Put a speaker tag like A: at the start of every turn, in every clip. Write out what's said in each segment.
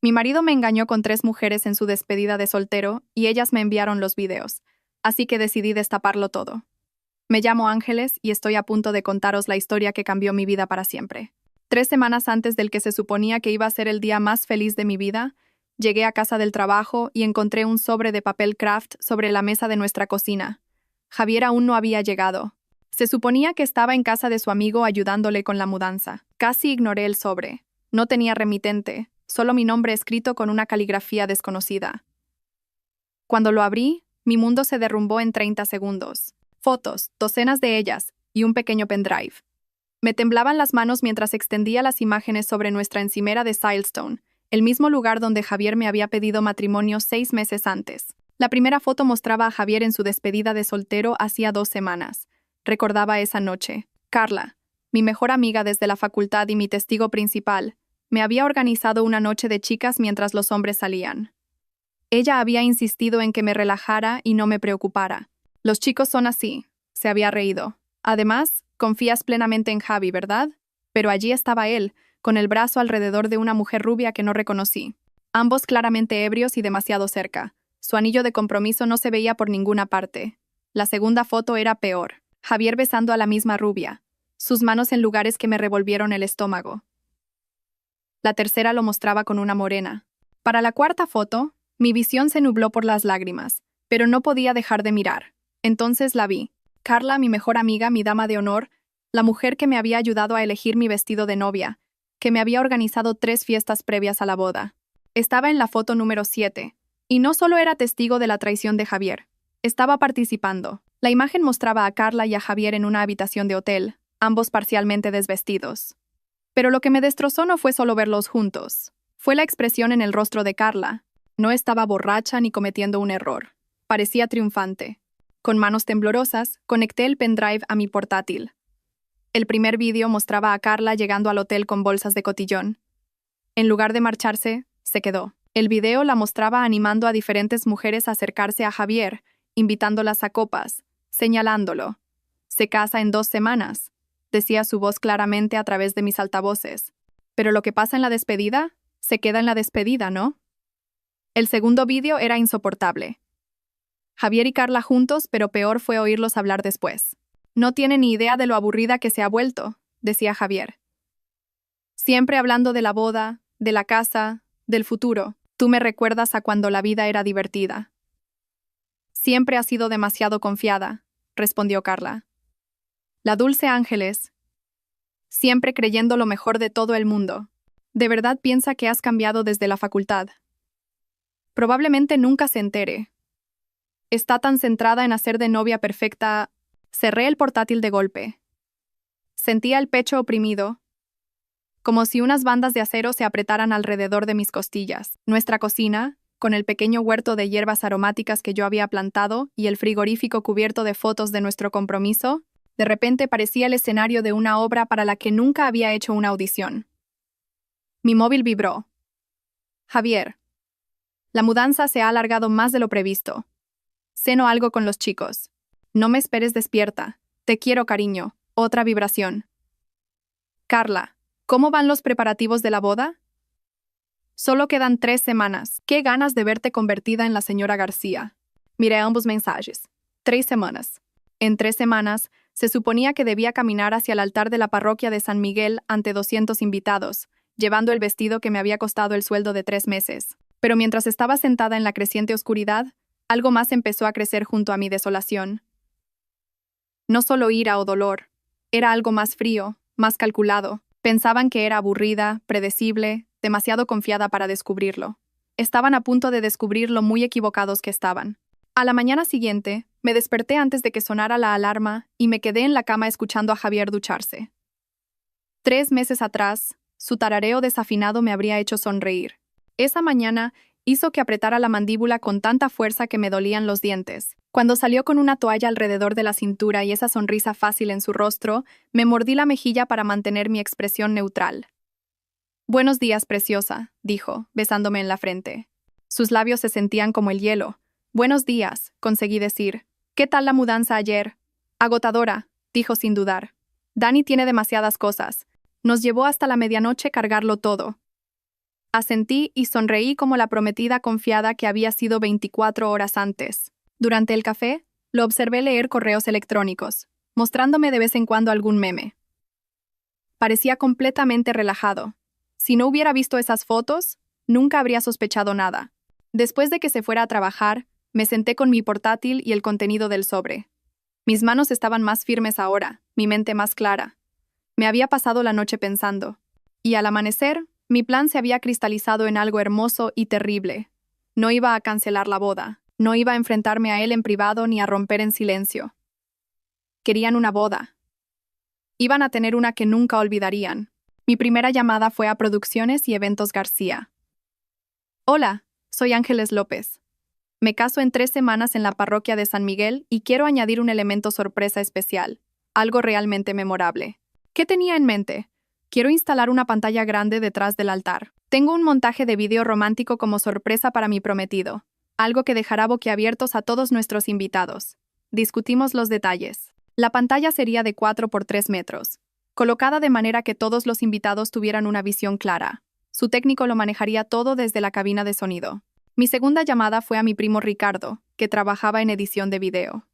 A: Mi marido me engañó con 3 mujeres en su despedida de soltero y ellas me enviaron los videos, así que decidí destaparlo todo. Me llamo Ángeles y estoy a punto de contaros la historia que cambió mi vida para siempre. 3 semanas antes del que se suponía que iba a ser el día más feliz de mi vida, llegué a casa del trabajo y encontré un sobre de papel craft sobre la mesa de nuestra cocina. Javier aún no había llegado. Se suponía que estaba en casa de su amigo ayudándole con la mudanza. Casi ignoré el sobre. No tenía remitente, solo mi nombre escrito con una caligrafía desconocida. Cuando lo abrí, mi mundo se derrumbó en 30 segundos. Fotos, docenas de ellas, y un pequeño pendrive. Me temblaban las manos mientras extendía las imágenes sobre nuestra encimera de Silestone, el mismo lugar donde Javier me había pedido matrimonio 6 meses antes. La primera foto mostraba a Javier en su despedida de soltero hacía 2 semanas. Recordaba esa noche. Carla, mi mejor amiga desde la facultad y mi testigo principal, me había organizado una noche de chicas mientras los hombres salían. Ella había insistido en que me relajara y no me preocupara. Los chicos son así, se había reído. Además, confías plenamente en Javi, ¿verdad? Pero allí estaba él, con el brazo alrededor de una mujer rubia que no reconocí. Ambos claramente ebrios y demasiado cerca. Su anillo de compromiso no se veía por ninguna parte. La segunda foto era peor. Javier besando a la misma rubia. Sus manos en lugares que me revolvieron el estómago. La tercera lo mostraba con una morena. Para la cuarta foto, mi visión se nubló por las lágrimas, pero no podía dejar de mirar. Entonces la vi. Carla, mi mejor amiga, mi dama de honor, la mujer que me había ayudado a elegir mi vestido de novia, que me había organizado 3 fiestas previas a la boda. Estaba en la foto número 7, y no solo era testigo de la traición de Javier, estaba participando. La imagen mostraba a Carla y a Javier en una habitación de hotel, ambos parcialmente desvestidos. Pero lo que me destrozó no fue solo verlos juntos, fue la expresión en el rostro de Carla. No estaba borracha ni cometiendo un error. Parecía triunfante. Con manos temblorosas, conecté el pendrive a mi portátil. El primer vídeo mostraba a Carla llegando al hotel con bolsas de cotillón. En lugar de marcharse, se quedó. El video la mostraba animando a diferentes mujeres a acercarse a Javier, invitándolas a copas, señalándolo. Se casa en 2 semanas, decía su voz claramente a través de mis altavoces. Pero lo que pasa en la despedida, se queda en la despedida, ¿no? El segundo vídeo era insoportable. Javier y Carla juntos, pero peor fue oírlos hablar después. No tiene ni idea de lo aburrida que se ha vuelto, decía Javier. Siempre hablando de la boda, de la casa, del futuro. Tú me recuerdas a cuando la vida era divertida. Siempre has sido demasiado confiada, respondió Carla. La dulce Ángeles. Siempre creyendo lo mejor de todo el mundo. ¿De verdad piensa que has cambiado desde la facultad? Probablemente nunca se entere. Está tan centrada en hacer de novia perfecta. Cerré el portátil de golpe. Sentía el pecho oprimido, como si unas bandas de acero se apretaran alrededor de mis costillas. Nuestra cocina, con el pequeño huerto de hierbas aromáticas que yo había plantado y el frigorífico cubierto de fotos de nuestro compromiso, de repente parecía el escenario de una obra para la que nunca había hecho una audición. Mi móvil vibró. Javier. La mudanza se ha alargado más de lo previsto. Ceno algo con los chicos. No me esperes despierta. Te quiero, cariño. Otra vibración. Carla, ¿cómo van los preparativos de la boda? Solo quedan 3 semanas. Qué ganas de verte convertida en la señora García. Miré ambos mensajes. 3 semanas. En 3 semanas, se suponía que debía caminar hacia el altar de la parroquia de San Miguel ante 200 invitados, llevando el vestido que me había costado el sueldo de 3 meses. Pero mientras estaba sentada en la creciente oscuridad, algo más empezó a crecer junto a mi desolación. No solo ira o dolor, era algo más frío, más calculado. Pensaban que era aburrida, predecible, demasiado confiada para descubrirlo. Estaban a punto de descubrir lo muy equivocados que estaban. A la mañana siguiente, me desperté antes de que sonara la alarma y me quedé en la cama escuchando a Javier ducharse. 3 meses atrás, su tarareo desafinado me habría hecho sonreír. Esa mañana hizo que apretara la mandíbula con tanta fuerza que me dolían los dientes. Cuando salió con una toalla alrededor de la cintura y esa sonrisa fácil en su rostro, me mordí la mejilla para mantener mi expresión neutral. «Buenos días, preciosa», dijo, besándome en la frente. Sus labios se sentían como el hielo. «Buenos días», conseguí decir. «¿Qué tal la mudanza ayer?» «Agotadora», dijo sin dudar. «Dani tiene demasiadas cosas. Nos llevó hasta la medianoche cargarlo todo». Asentí y sonreí como la prometida confiada que había sido 24 horas antes. Durante el café, lo observé leer correos electrónicos, mostrándome de vez en cuando algún meme. Parecía completamente relajado. Si no hubiera visto esas fotos, nunca habría sospechado nada. Después de que se fuera a trabajar, me senté con mi portátil y el contenido del sobre. Mis manos estaban más firmes ahora, mi mente más clara. Me había pasado la noche pensando. Y al amanecer, mi plan se había cristalizado en algo hermoso y terrible. No iba a cancelar la boda. No iba a enfrentarme a él en privado ni a romper en silencio. Querían una boda. Iban a tener una que nunca olvidarían. Mi primera llamada fue a Producciones y Eventos García. Hola, soy Ángeles López. Me caso en 3 semanas en la parroquia de San Miguel y quiero añadir un elemento sorpresa especial, algo realmente memorable. ¿Qué tenía en mente? Quiero instalar una pantalla grande detrás del altar. Tengo un montaje de video romántico como sorpresa para mi prometido, algo que dejará boquiabiertos a todos nuestros invitados. Discutimos los detalles. La pantalla sería de 4 por 3 metros, colocada de manera que todos los invitados tuvieran una visión clara. Su técnico lo manejaría todo desde la cabina de sonido. Mi segunda llamada fue a mi primo Ricardo, que trabajaba en edición de video.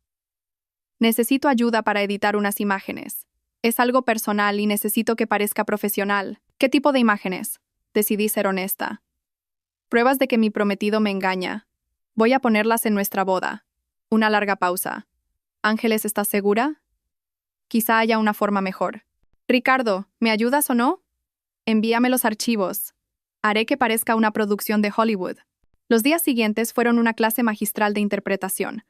A: Necesito ayuda para editar unas imágenes. Es algo personal y necesito que parezca profesional. ¿Qué tipo de imágenes? Decidí ser honesta. Pruebas de que mi prometido me engaña. Voy a ponerlas en nuestra boda. Una larga pausa. Ángeles, ¿estás segura? Quizá haya una forma mejor. Ricardo, ¿me ayudas o no? Envíame los archivos. Haré que parezca una producción de Hollywood. Los días siguientes fueron una clase magistral de interpretación.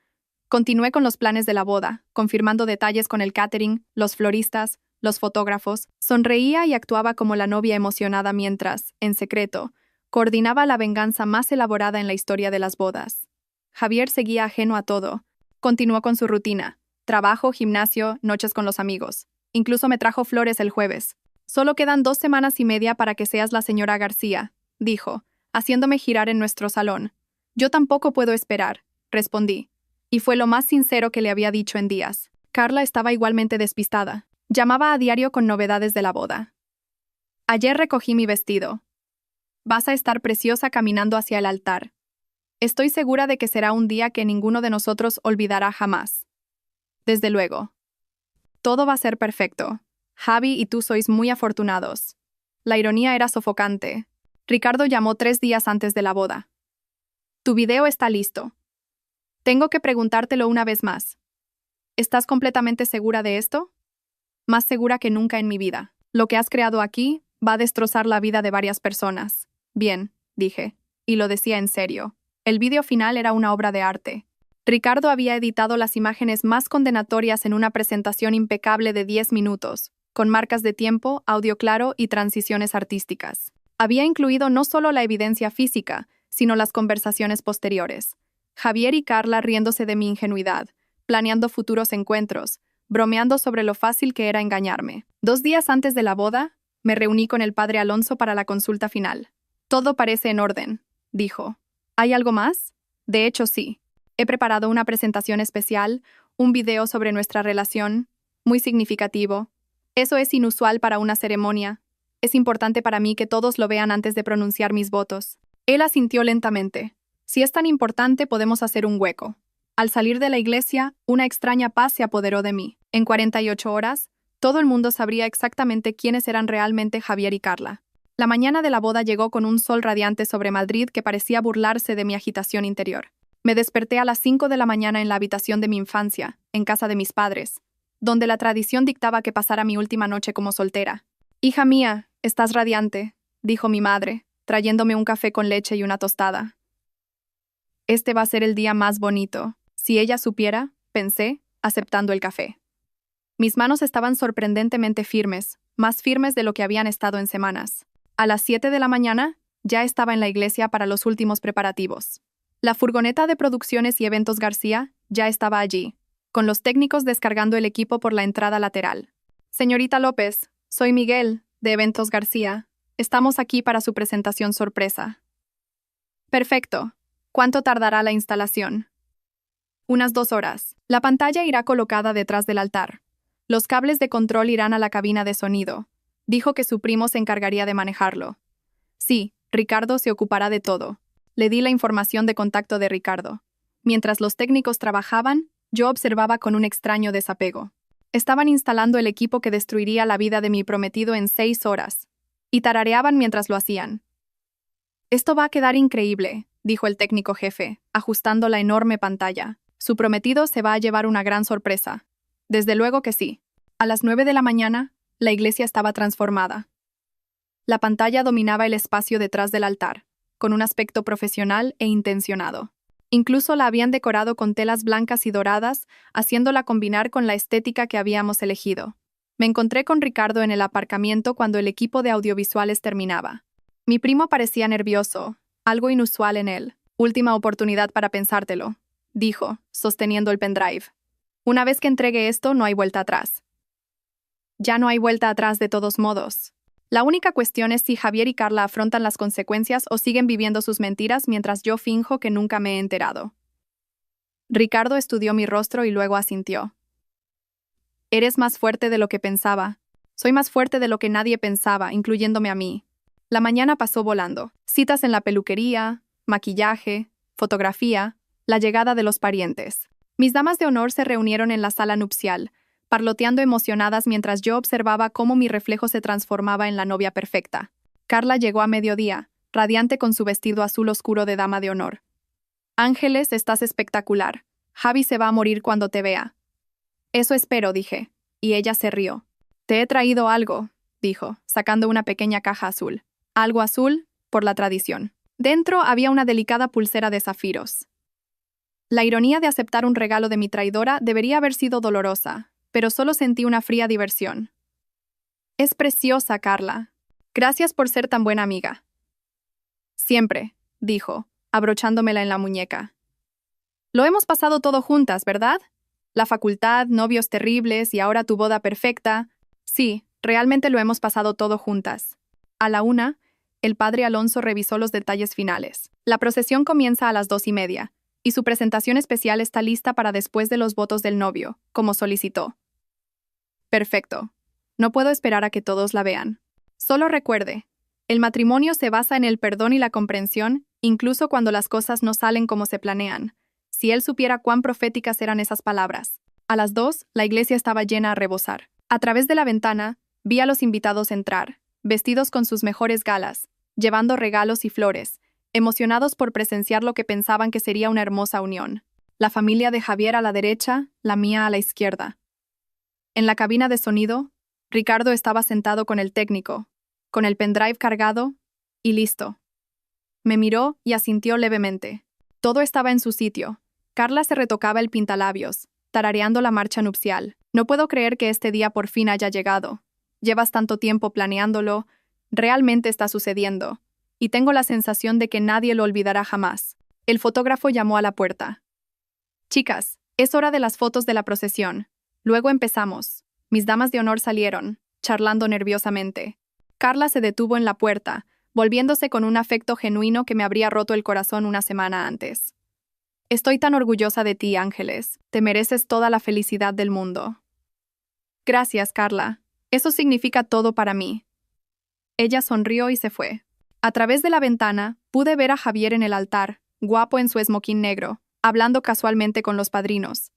A: Continué con los planes de la boda, confirmando detalles con el catering, los floristas, los fotógrafos. Sonreía y actuaba como la novia emocionada mientras, en secreto, coordinaba la venganza más elaborada en la historia de las bodas. Javier seguía ajeno a todo. Continuó con su rutina. Trabajo, gimnasio, noches con los amigos. Incluso me trajo flores el jueves. Solo quedan 2 semanas y media para que seas la señora García, dijo, haciéndome girar en nuestro salón. Yo tampoco puedo esperar, respondí. Y fue lo más sincero que le había dicho en días. Carla estaba igualmente despistada. Llamaba a diario con novedades de la boda. Ayer recogí mi vestido. Vas a estar preciosa caminando hacia el altar. Estoy segura de que será un día que ninguno de nosotros olvidará jamás. Desde luego. Todo va a ser perfecto. Javi y tú sois muy afortunados. La ironía era sofocante. Ricardo llamó 3 días antes de la boda. Tu video está listo. Tengo que preguntártelo una vez más. ¿Estás completamente segura de esto? Más segura que nunca en mi vida. Lo que has creado aquí va a destrozar la vida de varias personas. Bien, dije, y lo decía en serio. El vídeo final era una obra de arte. Ricardo había editado las imágenes más condenatorias en una presentación impecable de 10 minutos, con marcas de tiempo, audio claro y transiciones artísticas. Había incluido no solo la evidencia física, sino las conversaciones posteriores. Javier y Carla riéndose de mi ingenuidad, planeando futuros encuentros, bromeando sobre lo fácil que era engañarme. 2 días antes de la boda, me reuní con el padre Alonso para la consulta final. Todo parece en orden, dijo. ¿Hay algo más? De hecho, sí. He preparado una presentación especial, un video sobre nuestra relación, muy significativo. Eso es inusual para una ceremonia. Es importante para mí que todos lo vean antes de pronunciar mis votos. Él asintió lentamente. Si es tan importante, podemos hacer un hueco. Al salir de la iglesia, una extraña paz se apoderó de mí. En 48 horas, todo el mundo sabría exactamente quiénes eran realmente Javier y Carla. La mañana de la boda llegó con un sol radiante sobre Madrid que parecía burlarse de mi agitación interior. Me desperté a las 5 de la mañana en la habitación de mi infancia, en casa de mis padres, donde la tradición dictaba que pasara mi última noche como soltera. «Hija mía, estás radiante», dijo mi madre, trayéndome un café con leche y una tostada. Este va a ser el día más bonito. Si ella supiera, pensé, aceptando el café. Mis manos estaban sorprendentemente firmes, más firmes de lo que habían estado en semanas. A las 7 de la mañana, ya estaba en la iglesia para los últimos preparativos. La furgoneta de Producciones y Eventos García ya estaba allí, con los técnicos descargando el equipo por la entrada lateral. Señorita López, soy Miguel, de Eventos García. Estamos aquí para su presentación sorpresa. Perfecto. ¿Cuánto tardará la instalación? Unas 2 horas. La pantalla irá colocada detrás del altar. Los cables de control irán a la cabina de sonido. Dijo que su primo se encargaría de manejarlo. Sí, Ricardo se ocupará de todo. Le di la información de contacto de Ricardo. Mientras los técnicos trabajaban, yo observaba con un extraño desapego. Estaban instalando el equipo que destruiría la vida de mi prometido en 6 horas. Y tarareaban mientras lo hacían. «Esto va a quedar increíble», dijo el técnico jefe, ajustando la enorme pantalla. «Su prometido se va a llevar una gran sorpresa». Desde luego que sí. A las 9 de la mañana, la iglesia estaba transformada. La pantalla dominaba el espacio detrás del altar, con un aspecto profesional e intencionado. Incluso la habían decorado con telas blancas y doradas, haciéndola combinar con la estética que habíamos elegido. Me encontré con Ricardo en el aparcamiento cuando el equipo de audiovisuales terminaba. Mi primo parecía nervioso, algo inusual en él. «Última oportunidad para pensártelo», dijo, sosteniendo el pendrive. «Una vez que entregue esto, no hay vuelta atrás». Ya no hay vuelta atrás de todos modos. La única cuestión es si Javier y Carla afrontan las consecuencias o siguen viviendo sus mentiras mientras yo finjo que nunca me he enterado. Ricardo estudió mi rostro y luego asintió. «Eres más fuerte de lo que pensaba. Soy más fuerte de lo que nadie pensaba, incluyéndome a mí». La mañana pasó volando. Citas en la peluquería, maquillaje, fotografía, la llegada de los parientes. Mis damas de honor se reunieron en la sala nupcial, parloteando emocionadas mientras yo observaba cómo mi reflejo se transformaba en la novia perfecta. Carla llegó a mediodía, radiante con su vestido azul oscuro de dama de honor. «Ángeles, estás espectacular. Javi se va a morir cuando te vea». «Eso espero», dije, y ella se rió. «Te he traído algo», dijo, sacando una pequeña caja azul. Algo azul, por la tradición. Dentro había una delicada pulsera de zafiros. La ironía de aceptar un regalo de mi traidora debería haber sido dolorosa, pero solo sentí una fría diversión. «Es preciosa, Carla. Gracias por ser tan buena amiga». «Siempre», dijo, abrochándomela en la muñeca. «Lo hemos pasado todo juntas, ¿verdad? La facultad, novios terribles y ahora tu boda perfecta. Sí, realmente lo hemos pasado todo juntas». A la 1, el padre Alonso revisó los detalles finales. La procesión comienza a las 2:30, y su presentación especial está lista para después de los votos del novio, como solicitó. Perfecto. No puedo esperar a que todos la vean. Solo recuerde, el matrimonio se basa en el perdón y la comprensión, incluso cuando las cosas no salen como se planean. Si él supiera cuán proféticas eran esas palabras. A las 2, la iglesia estaba llena a rebosar. A través de la ventana, vi a los invitados entrar, vestidos con sus mejores galas, llevando regalos y flores, emocionados por presenciar lo que pensaban que sería una hermosa unión. La familia de Javier a la derecha, la mía a la izquierda. En la cabina de sonido, Ricardo estaba sentado con el técnico, con el pendrive cargado, y listo. Me miró y asintió levemente. Todo estaba en su sitio. Carla se retocaba el pintalabios, tarareando la marcha nupcial. «No puedo creer que este día por fin haya llegado. Llevas tanto tiempo planeándolo, realmente está sucediendo, y tengo la sensación de que nadie lo olvidará jamás». El fotógrafo llamó a la puerta. «Chicas, es hora de las fotos de la procesión». Luego empezamos. Mis damas de honor salieron, charlando nerviosamente. Carla se detuvo en la puerta, volviéndose con un afecto genuino que me habría roto el corazón una semana antes. «Estoy tan orgullosa de ti, Ángeles. Te mereces toda la felicidad del mundo». «Gracias, Carla. Eso significa todo para mí». Ella sonrió y se fue. A través de la ventana, pude ver a Javier en el altar, guapo en su esmoquín negro, hablando casualmente con los padrinos.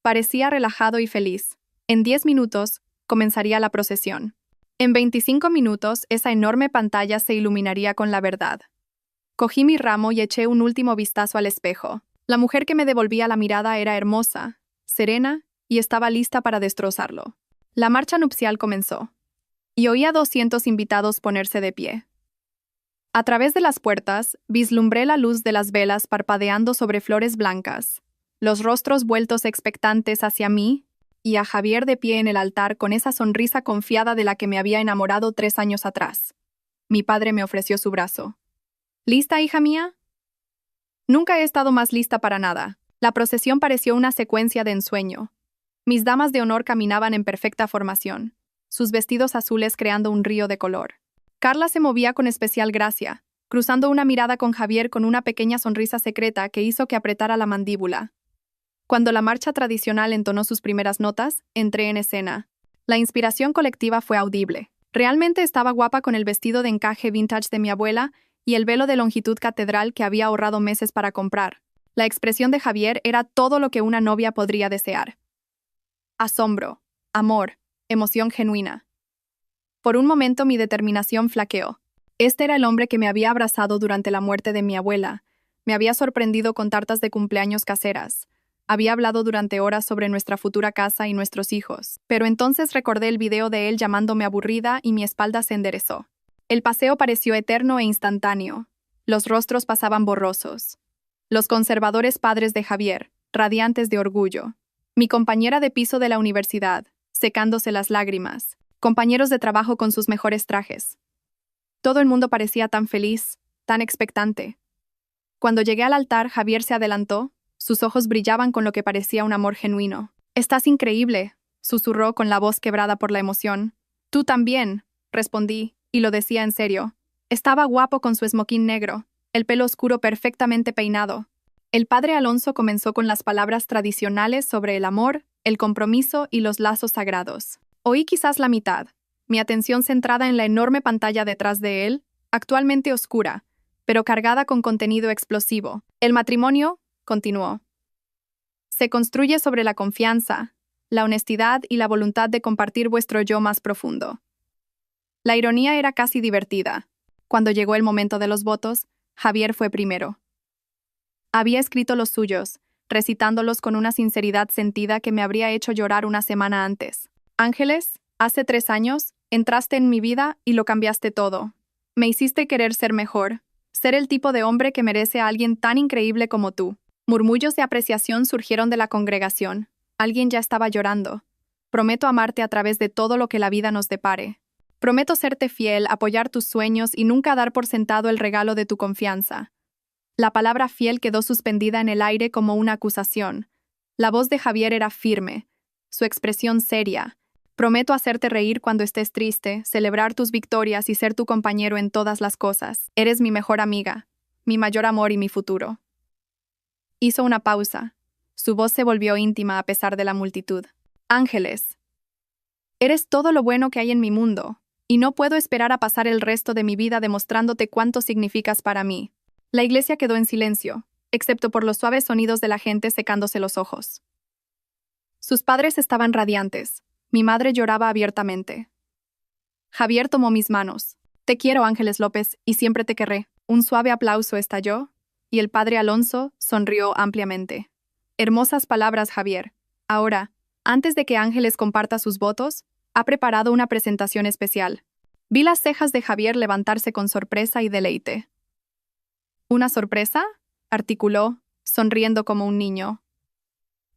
A: Parecía relajado y feliz. En 10 minutos, comenzaría la procesión. En 25 minutos, esa enorme pantalla se iluminaría con la verdad. Cogí mi ramo y eché un último vistazo al espejo. La mujer que me devolvía la mirada era hermosa, serena, y estaba lista para destrozarlo. La marcha nupcial comenzó, y oí a 200 invitados ponerse de pie. A través de las puertas, vislumbré la luz de las velas parpadeando sobre flores blancas, los rostros vueltos expectantes hacia mí, y a Javier de pie en el altar con esa sonrisa confiada de la que me había enamorado 3 años atrás. Mi padre me ofreció su brazo. «¿Lista, hija mía?» Nunca he estado más lista para nada. La procesión pareció una secuencia de ensueño. Mis damas de honor caminaban en perfecta formación, sus vestidos azules creando un río de color. Carla se movía con especial gracia, cruzando una mirada con Javier con una pequeña sonrisa secreta que hizo que apretara la mandíbula. Cuando la marcha tradicional entonó sus primeras notas, entré en escena. La inspiración colectiva fue audible. Realmente estaba guapa con el vestido de encaje vintage de mi abuela y el velo de longitud catedral que había ahorrado meses para comprar. La expresión de Javier era todo lo que una novia podría desear. Asombro, amor, emoción genuina. Por un momento mi determinación flaqueó. Este era el hombre que me había abrazado durante la muerte de mi abuela. Me había sorprendido con tartas de cumpleaños caseras. Había hablado durante horas sobre nuestra futura casa y nuestros hijos. Pero entonces recordé el video de él llamándome aburrida y mi espalda se enderezó. El paseo pareció eterno e instantáneo. Los rostros pasaban borrosos. Los conservadores padres de Javier, radiantes de orgullo. Mi compañera de piso de la universidad, secándose las lágrimas. Compañeros de trabajo con sus mejores trajes. Todo el mundo parecía tan feliz, tan expectante. Cuando llegué al altar, Javier se adelantó. Sus ojos brillaban con lo que parecía un amor genuino. «Estás increíble», susurró con la voz quebrada por la emoción. «Tú también», respondí, y lo decía en serio. Estaba guapo con su esmoquín negro, el pelo oscuro perfectamente peinado. El padre Alonso comenzó con las palabras tradicionales sobre el amor, el compromiso y los lazos sagrados. Oí quizás la mitad, mi atención centrada en la enorme pantalla detrás de él, actualmente oscura, pero cargada con contenido explosivo. El matrimonio, continuó, se construye sobre la confianza, la honestidad y la voluntad de compartir vuestro yo más profundo. La ironía era casi divertida. Cuando llegó el momento de los votos, Javier fue primero. Había escrito los suyos, recitándolos con una sinceridad sentida que me habría hecho llorar una semana antes. Ángeles, hace 3 años, entraste en mi vida y lo cambiaste todo. Me hiciste querer ser mejor, ser el tipo de hombre que merece a alguien tan increíble como tú. Murmullos de apreciación surgieron de la congregación. Alguien ya estaba llorando. Prometo amarte a través de todo lo que la vida nos depare. Prometo serte fiel, apoyar tus sueños y nunca dar por sentado el regalo de tu confianza. La palabra fiel quedó suspendida en el aire como una acusación. La voz de Javier era firme, su expresión seria. Prometo hacerte reír cuando estés triste, celebrar tus victorias y ser tu compañero en todas las cosas. Eres mi mejor amiga, mi mayor amor y mi futuro. Hizo una pausa. Su voz se volvió íntima a pesar de la multitud. Ángeles, eres todo lo bueno que hay en mi mundo, y no puedo esperar a pasar el resto de mi vida demostrándote cuánto significas para mí. La iglesia quedó en silencio, excepto por los suaves sonidos de la gente secándose los ojos. Sus padres estaban radiantes. Mi madre lloraba abiertamente. Javier tomó mis manos. Te quiero, Ángeles López, y siempre te querré. Un suave aplauso estalló, y el padre Alonso sonrió ampliamente. Hermosas palabras, Javier. Ahora, antes de que Ángeles comparta sus votos, ha preparado una presentación especial. Vi las cejas de Javier levantarse con sorpresa y deleite. ¿Una sorpresa?, articuló, sonriendo como un niño.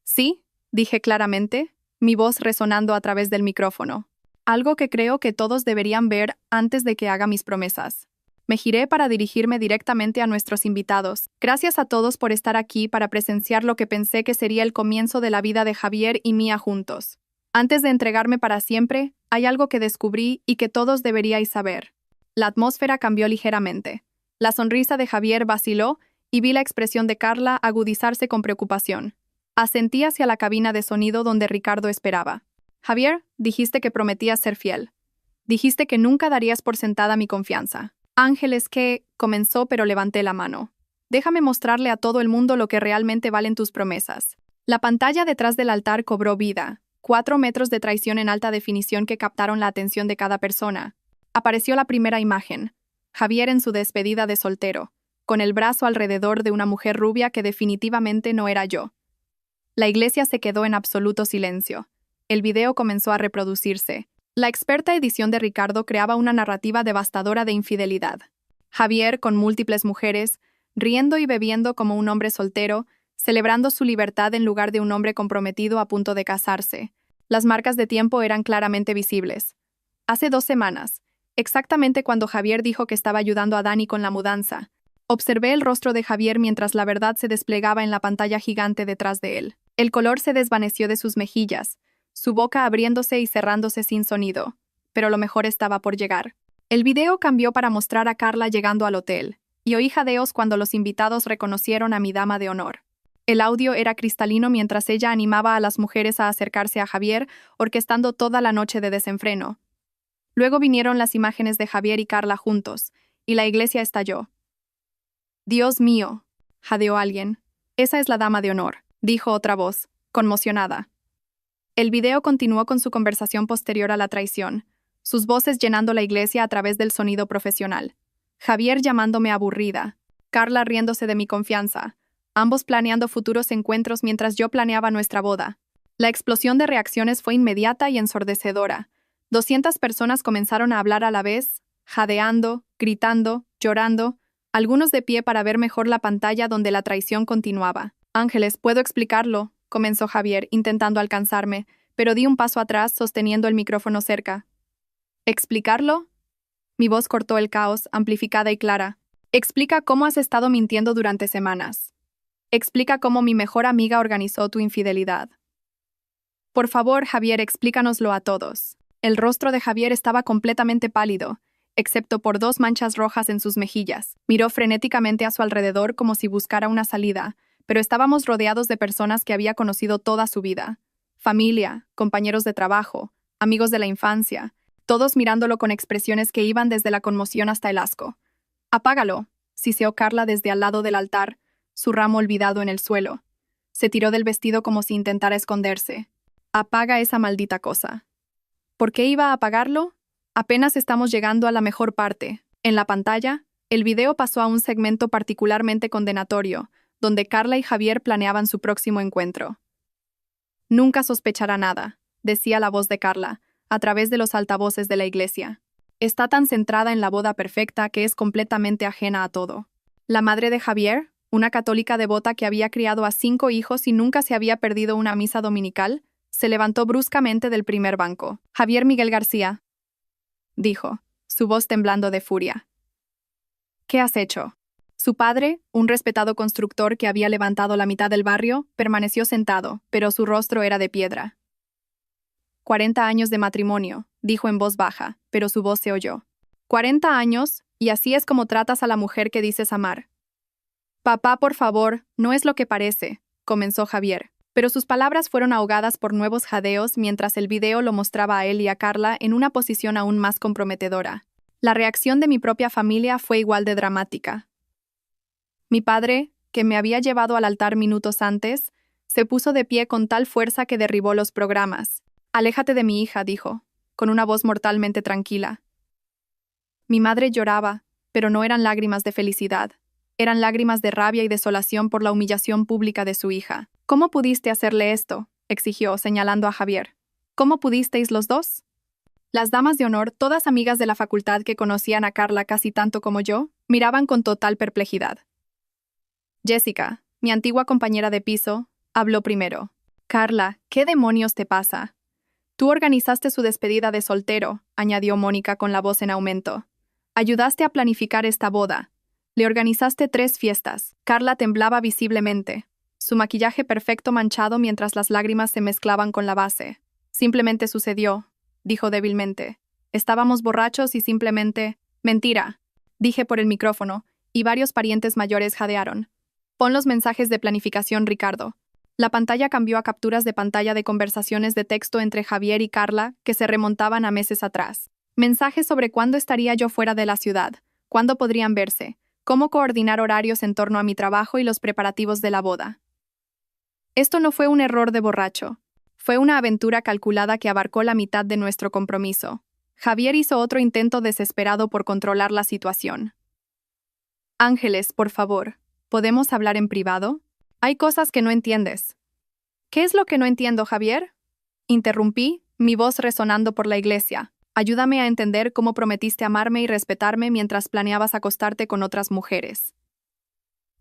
A: Sí, dije claramente, mi voz resonando a través del micrófono. Algo que creo que todos deberían ver antes de que haga mis promesas. Me giré para dirigirme directamente a nuestros invitados. Gracias a todos por estar aquí para presenciar lo que pensé que sería el comienzo de la vida de Javier y mía juntos. Antes de entregarme para siempre, hay algo que descubrí y que todos deberíais saber. La atmósfera cambió ligeramente. La sonrisa de Javier vaciló y vi la expresión de Carla agudizarse con preocupación. Asentí hacia la cabina de sonido donde Ricardo esperaba. Javier, dijiste que prometías ser fiel. Dijiste que nunca darías por sentada mi confianza. Ángeles que, comenzó pero levanté la mano. Déjame mostrarle a todo el mundo lo que realmente valen tus promesas. La pantalla detrás del altar cobró vida. 4 metros de traición en alta definición que captaron la atención de cada persona. Apareció la primera imagen. Javier en su despedida de soltero, con el brazo alrededor de una mujer rubia que definitivamente no era yo. La iglesia se quedó en absoluto silencio. El video comenzó a reproducirse. La experta edición de Ricardo creaba una narrativa devastadora de infidelidad. Javier, con múltiples mujeres, riendo y bebiendo como un hombre soltero, celebrando su libertad en lugar de un hombre comprometido a punto de casarse. Las marcas de tiempo eran claramente visibles. Hace 2 semanas, exactamente cuando Javier dijo que estaba ayudando a Dani con la mudanza, observé el rostro de Javier mientras la verdad se desplegaba en la pantalla gigante detrás de él. El color se desvaneció de sus mejillas, su boca abriéndose y cerrándose sin sonido, pero lo mejor estaba por llegar. El video cambió para mostrar a Carla llegando al hotel, y oí jadeos cuando los invitados reconocieron a mi dama de honor. El audio era cristalino mientras ella animaba a las mujeres a acercarse a Javier, orquestando toda la noche de desenfreno. Luego vinieron las imágenes de Javier y Carla juntos, y la iglesia estalló. «Dios mío», jadeó alguien. «Esa es la dama de honor», dijo otra voz, conmocionada. El video continuó con su conversación posterior a la traición, sus voces llenando la iglesia a través del sonido profesional. Javier llamándome aburrida, Carla riéndose de mi confianza, ambos planeando futuros encuentros mientras yo planeaba nuestra boda. La explosión de reacciones fue inmediata y ensordecedora. 200 personas comenzaron a hablar a la vez, jadeando, gritando, llorando, algunos de pie para ver mejor la pantalla donde la traición continuaba. «Ángeles, puedo explicarlo», comenzó Javier, intentando alcanzarme, pero di un paso atrás sosteniendo el micrófono cerca. «¿Explicarlo?» Mi voz cortó el caos, amplificada y clara. «Explica cómo has estado mintiendo durante semanas. Explica cómo mi mejor amiga organizó tu infidelidad. Por favor, Javier, explícanoslo a todos». El rostro de Javier estaba completamente pálido, excepto por 2 manchas rojas en sus mejillas. Miró frenéticamente a su alrededor como si buscara una salida, pero estábamos rodeados de personas que había conocido toda su vida. Familia, compañeros de trabajo, amigos de la infancia, todos mirándolo con expresiones que iban desde la conmoción hasta el asco. «Apágalo», siseó Carla desde al lado del altar, su ramo olvidado en el suelo. Se tiró del vestido como si intentara esconderse. «Apaga esa maldita cosa». ¿Por qué iba a apagarlo? Apenas estamos llegando a la mejor parte. En la pantalla, el video pasó a un segmento particularmente condenatorio, donde Carla y Javier planeaban su próximo encuentro. «Nunca sospechará nada», decía la voz de Carla, a través de los altavoces de la iglesia. Está tan centrada en la boda perfecta que es completamente ajena a todo. La madre de Javier, una católica devota que había criado a 5 hijos y nunca se había perdido una misa dominical, se levantó bruscamente del primer banco. «Javier Miguel García», dijo, su voz temblando de furia. «¿Qué has hecho?» Su padre, un respetado constructor que había levantado la mitad del barrio, permaneció sentado, pero su rostro era de piedra. 40 años de matrimonio, dijo en voz baja, pero su voz se oyó. 40 años, y así es como tratas a la mujer que dices amar. «Papá, por favor, no es lo que parece», comenzó Javier, pero sus palabras fueron ahogadas por nuevos jadeos mientras el video lo mostraba a él y a Carla en una posición aún más comprometedora. La reacción de mi propia familia fue igual de dramática. Mi padre, que me había llevado al altar minutos antes, se puso de pie con tal fuerza que derribó los programas. «Aléjate de mi hija», dijo, con una voz mortalmente tranquila. Mi madre lloraba, pero no eran lágrimas de felicidad. Eran lágrimas de rabia y desolación por la humillación pública de su hija. «¿Cómo pudiste hacerle esto?», exigió, señalando a Javier. «¿Cómo pudisteis los dos?» Las damas de honor, todas amigas de la facultad que conocían a Carla casi tanto como yo, miraban con total perplejidad. Jessica, mi antigua compañera de piso, habló primero. «Carla, ¿qué demonios te pasa?» «Tú organizaste su despedida de soltero», añadió Mónica con la voz en aumento. «Ayudaste a planificar esta boda. Le organizaste 3 fiestas». Carla temblaba visiblemente, su maquillaje perfecto manchado mientras las lágrimas se mezclaban con la base. «Simplemente sucedió», dijo débilmente. «Estábamos borrachos y simplemente...» «Mentira», dije por el micrófono, y varios parientes mayores jadearon. «Pon los mensajes de planificación, Ricardo». La pantalla cambió a capturas de pantalla de conversaciones de texto entre Javier y Carla que se remontaban a meses atrás. Mensajes sobre cuándo estaría yo fuera de la ciudad, cuándo podrían verse, cómo coordinar horarios en torno a mi trabajo y los preparativos de la boda. Esto no fue un error de borracho. Fue una aventura calculada que abarcó la mitad de nuestro compromiso. Javier hizo otro intento desesperado por controlar la situación. «Ángeles, por favor, ¿podemos hablar en privado? Hay cosas que no entiendes». «¿Qué es lo que no entiendo, Javier?», interrumpí, mi voz resonando por la iglesia. «Ayúdame a entender cómo prometiste amarme y respetarme mientras planeabas acostarte con otras mujeres.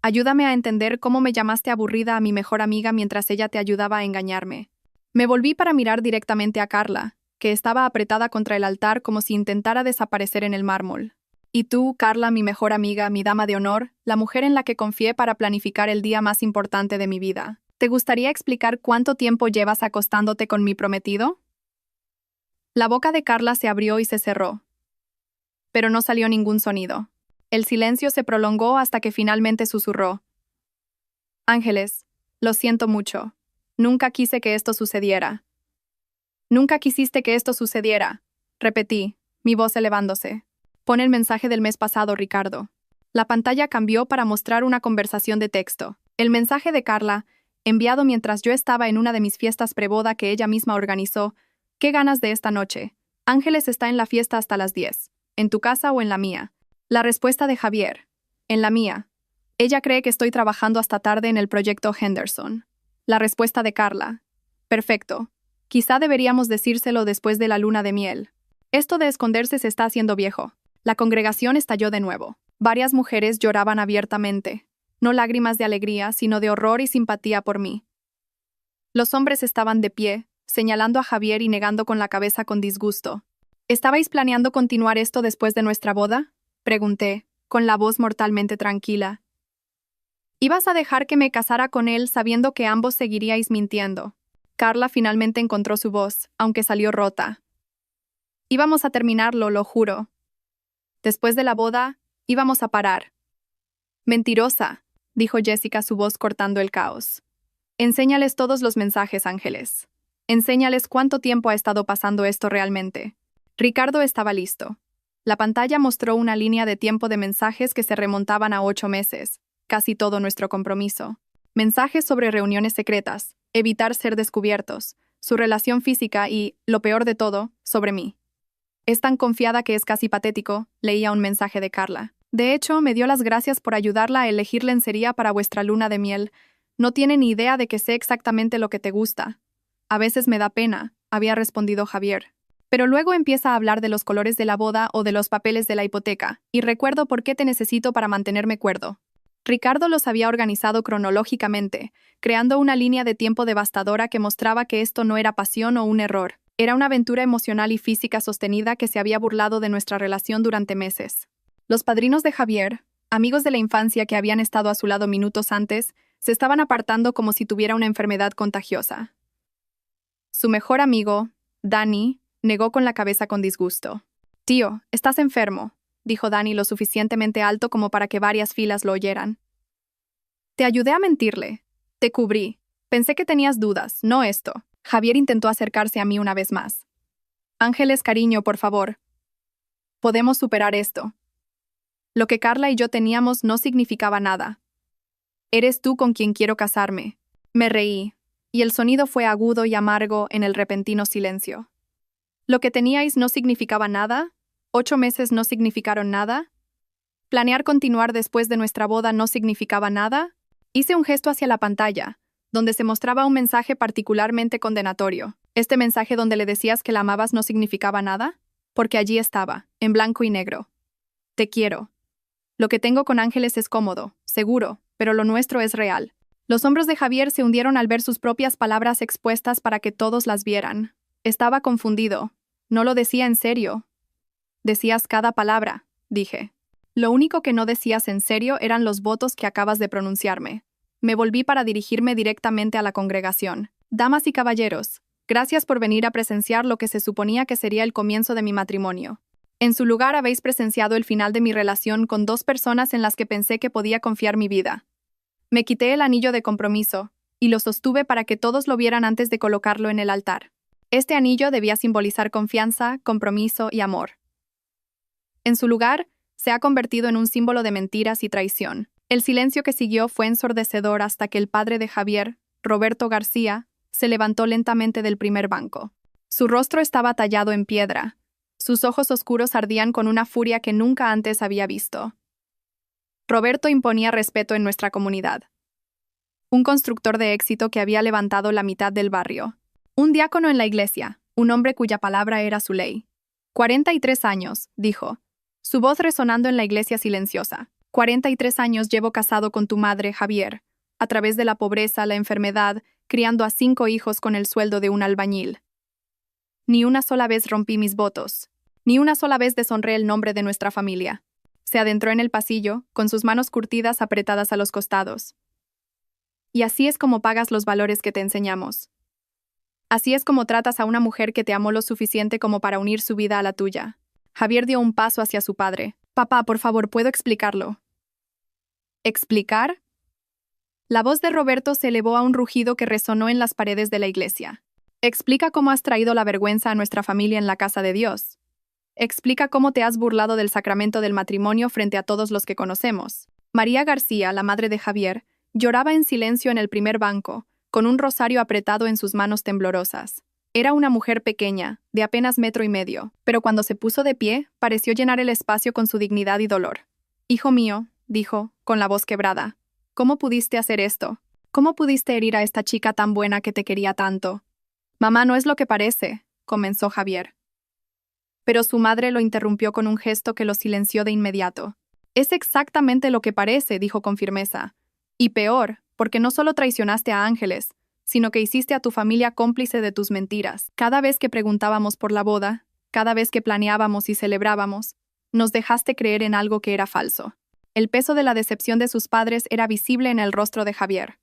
A: Ayúdame a entender cómo me llamaste aburrida a mi mejor amiga mientras ella te ayudaba a engañarme». Me volví para mirar directamente a Carla, que estaba apretada contra el altar como si intentara desaparecer en el mármol. «Y tú, Carla, mi mejor amiga, mi dama de honor, la mujer en la que confié para planificar el día más importante de mi vida. ¿Te gustaría explicar cuánto tiempo llevas acostándote con mi prometido?» La boca de Carla se abrió y se cerró, pero no salió ningún sonido. El silencio se prolongó hasta que finalmente susurró. «Ángeles, lo siento mucho. Nunca quise que esto sucediera». «Nunca quisiste que esto sucediera», repetí, mi voz elevándose. Pon el mensaje del mes pasado, Ricardo. La pantalla cambió para mostrar una conversación de texto. El mensaje de Carla, enviado mientras yo estaba en una de mis fiestas preboda que ella misma organizó. ¿Qué ganas de esta noche? Ángeles está en la fiesta hasta las 10. ¿En tu casa o en la mía? La respuesta de Javier. En la mía. Ella cree que estoy trabajando hasta tarde en el proyecto Henderson. La respuesta de Carla. Perfecto. Quizá deberíamos decírselo después de la luna de miel. Esto de esconderse se está haciendo viejo. La congregación estalló de nuevo. Varias mujeres lloraban abiertamente. No lágrimas de alegría, sino de horror y simpatía por mí. Los hombres estaban de pie, señalando a Javier y negando con la cabeza con disgusto. ¿Estabais planeando continuar esto después de nuestra boda? Pregunté, con la voz mortalmente tranquila. ¿Ibas a dejar que me casara con él sabiendo que ambos seguiríais mintiendo? Carla finalmente encontró su voz, aunque salió rota. Íbamos a terminarlo, lo juro. Después de la boda, íbamos a parar. Mentirosa, dijo Jessica, su voz cortando el caos. Enséñales todos los mensajes, Ángeles. Enséñales cuánto tiempo ha estado pasando esto realmente. Ricardo estaba listo. La pantalla mostró una línea de tiempo de mensajes que se remontaban a 8 meses, casi todo nuestro compromiso. Mensajes sobre reuniones secretas, evitar ser descubiertos, su relación física y, lo peor de todo, sobre mí. Es tan confiada que es casi patético, leía un mensaje de Carla. De hecho, me dio las gracias por ayudarla a elegir lencería para vuestra luna de miel. No tiene ni idea de que sé exactamente lo que te gusta. A veces me da pena, había respondido Javier. Pero luego empieza a hablar de los colores de la boda o de los papeles de la hipoteca, y recuerdo por qué te necesito para mantenerme cuerdo. Ricardo los había organizado cronológicamente, creando una línea de tiempo devastadora que mostraba que esto no era pasión o un error. Era una aventura emocional y física sostenida que se había burlado de nuestra relación durante meses. Los padrinos de Javier, amigos de la infancia que habían estado a su lado minutos antes, se estaban apartando como si tuviera una enfermedad contagiosa. Su mejor amigo, Danny, negó con la cabeza con disgusto. «Tío, estás enfermo», dijo Danny lo suficientemente alto como para que varias filas lo oyeran. «Te ayudé a mentirle. Te cubrí. Pensé que tenías dudas, no esto». Javier intentó acercarse a mí una vez más. «Ángeles, cariño, por favor. Podemos superar esto. Lo que Carla y yo teníamos no significaba nada. Eres tú con quien quiero casarme». Me reí, y el sonido fue agudo y amargo en el repentino silencio. ¿Lo que teníais no significaba nada? ¿8 meses no significaron nada? ¿Planear continuar después de nuestra boda no significaba nada? Hice un gesto hacia la pantalla, donde se mostraba un mensaje particularmente condenatorio. ¿Este mensaje donde le decías que la amabas no significaba nada? Porque allí estaba, en blanco y negro. Te quiero. Lo que tengo con Ángeles es cómodo, seguro, pero lo nuestro es real. Los hombros de Javier se hundieron al ver sus propias palabras expuestas para que todos las vieran. Estaba confundido. No lo decía en serio. Decías cada palabra, dije. Lo único que no decías en serio eran los votos que acabas de pronunciarme. Me volví para dirigirme directamente a la congregación. Damas y caballeros, gracias por venir a presenciar lo que se suponía que sería el comienzo de mi matrimonio. En su lugar habéis presenciado el final de mi relación con 2 personas en las que pensé que podía confiar mi vida. Me quité el anillo de compromiso, y lo sostuve para que todos lo vieran antes de colocarlo en el altar. Este anillo debía simbolizar confianza, compromiso y amor. En su lugar, se ha convertido en un símbolo de mentiras y traición. El silencio que siguió fue ensordecedor hasta que el padre de Javier, Roberto García, se levantó lentamente del primer banco. Su rostro estaba tallado en piedra. Sus ojos oscuros ardían con una furia que nunca antes había visto. Roberto imponía respeto en nuestra comunidad. Un constructor de éxito que había levantado la mitad del barrio. Un diácono en la iglesia, un hombre cuya palabra era su ley. 43 años, dijo, su voz resonando en la iglesia silenciosa. 43 años llevo casado con tu madre, Javier, a través de la pobreza, la enfermedad, criando a 5 hijos con el sueldo de un albañil. Ni una sola vez rompí mis votos, ni una sola vez deshonré el nombre de nuestra familia. Se adentró en el pasillo, con sus manos curtidas apretadas a los costados. Y así es como pagas los valores que te enseñamos. Así es como tratas a una mujer que te amó lo suficiente como para unir su vida a la tuya. Javier dio un paso hacia su padre. Papá, por favor, ¿puedo explicarlo? ¿Explicar? La voz de Roberto se elevó a un rugido que resonó en las paredes de la iglesia. Explica cómo has traído la vergüenza a nuestra familia en la casa de Dios. Explica cómo te has burlado del sacramento del matrimonio frente a todos los que conocemos. María García, la madre de Javier, lloraba en silencio en el primer banco, con un rosario apretado en sus manos temblorosas. Era una mujer pequeña, de apenas 1,5 metros, pero cuando se puso de pie, pareció llenar el espacio con su dignidad y dolor. «Hijo mío», dijo, con la voz quebrada, «¿cómo pudiste hacer esto? ¿Cómo pudiste herir a esta chica tan buena que te quería tanto?» «Mamá, no es lo que parece», comenzó Javier. Pero su madre lo interrumpió con un gesto que lo silenció de inmediato. «Es exactamente lo que parece», dijo con firmeza. «Y peor, porque no solo traicionaste a Ángeles, sino que hiciste a tu familia cómplice de tus mentiras. Cada vez que preguntábamos por la boda, cada vez que planeábamos y celebrábamos, nos dejaste creer en algo que era falso». El peso de la decepción de sus padres era visible en el rostro de Javier.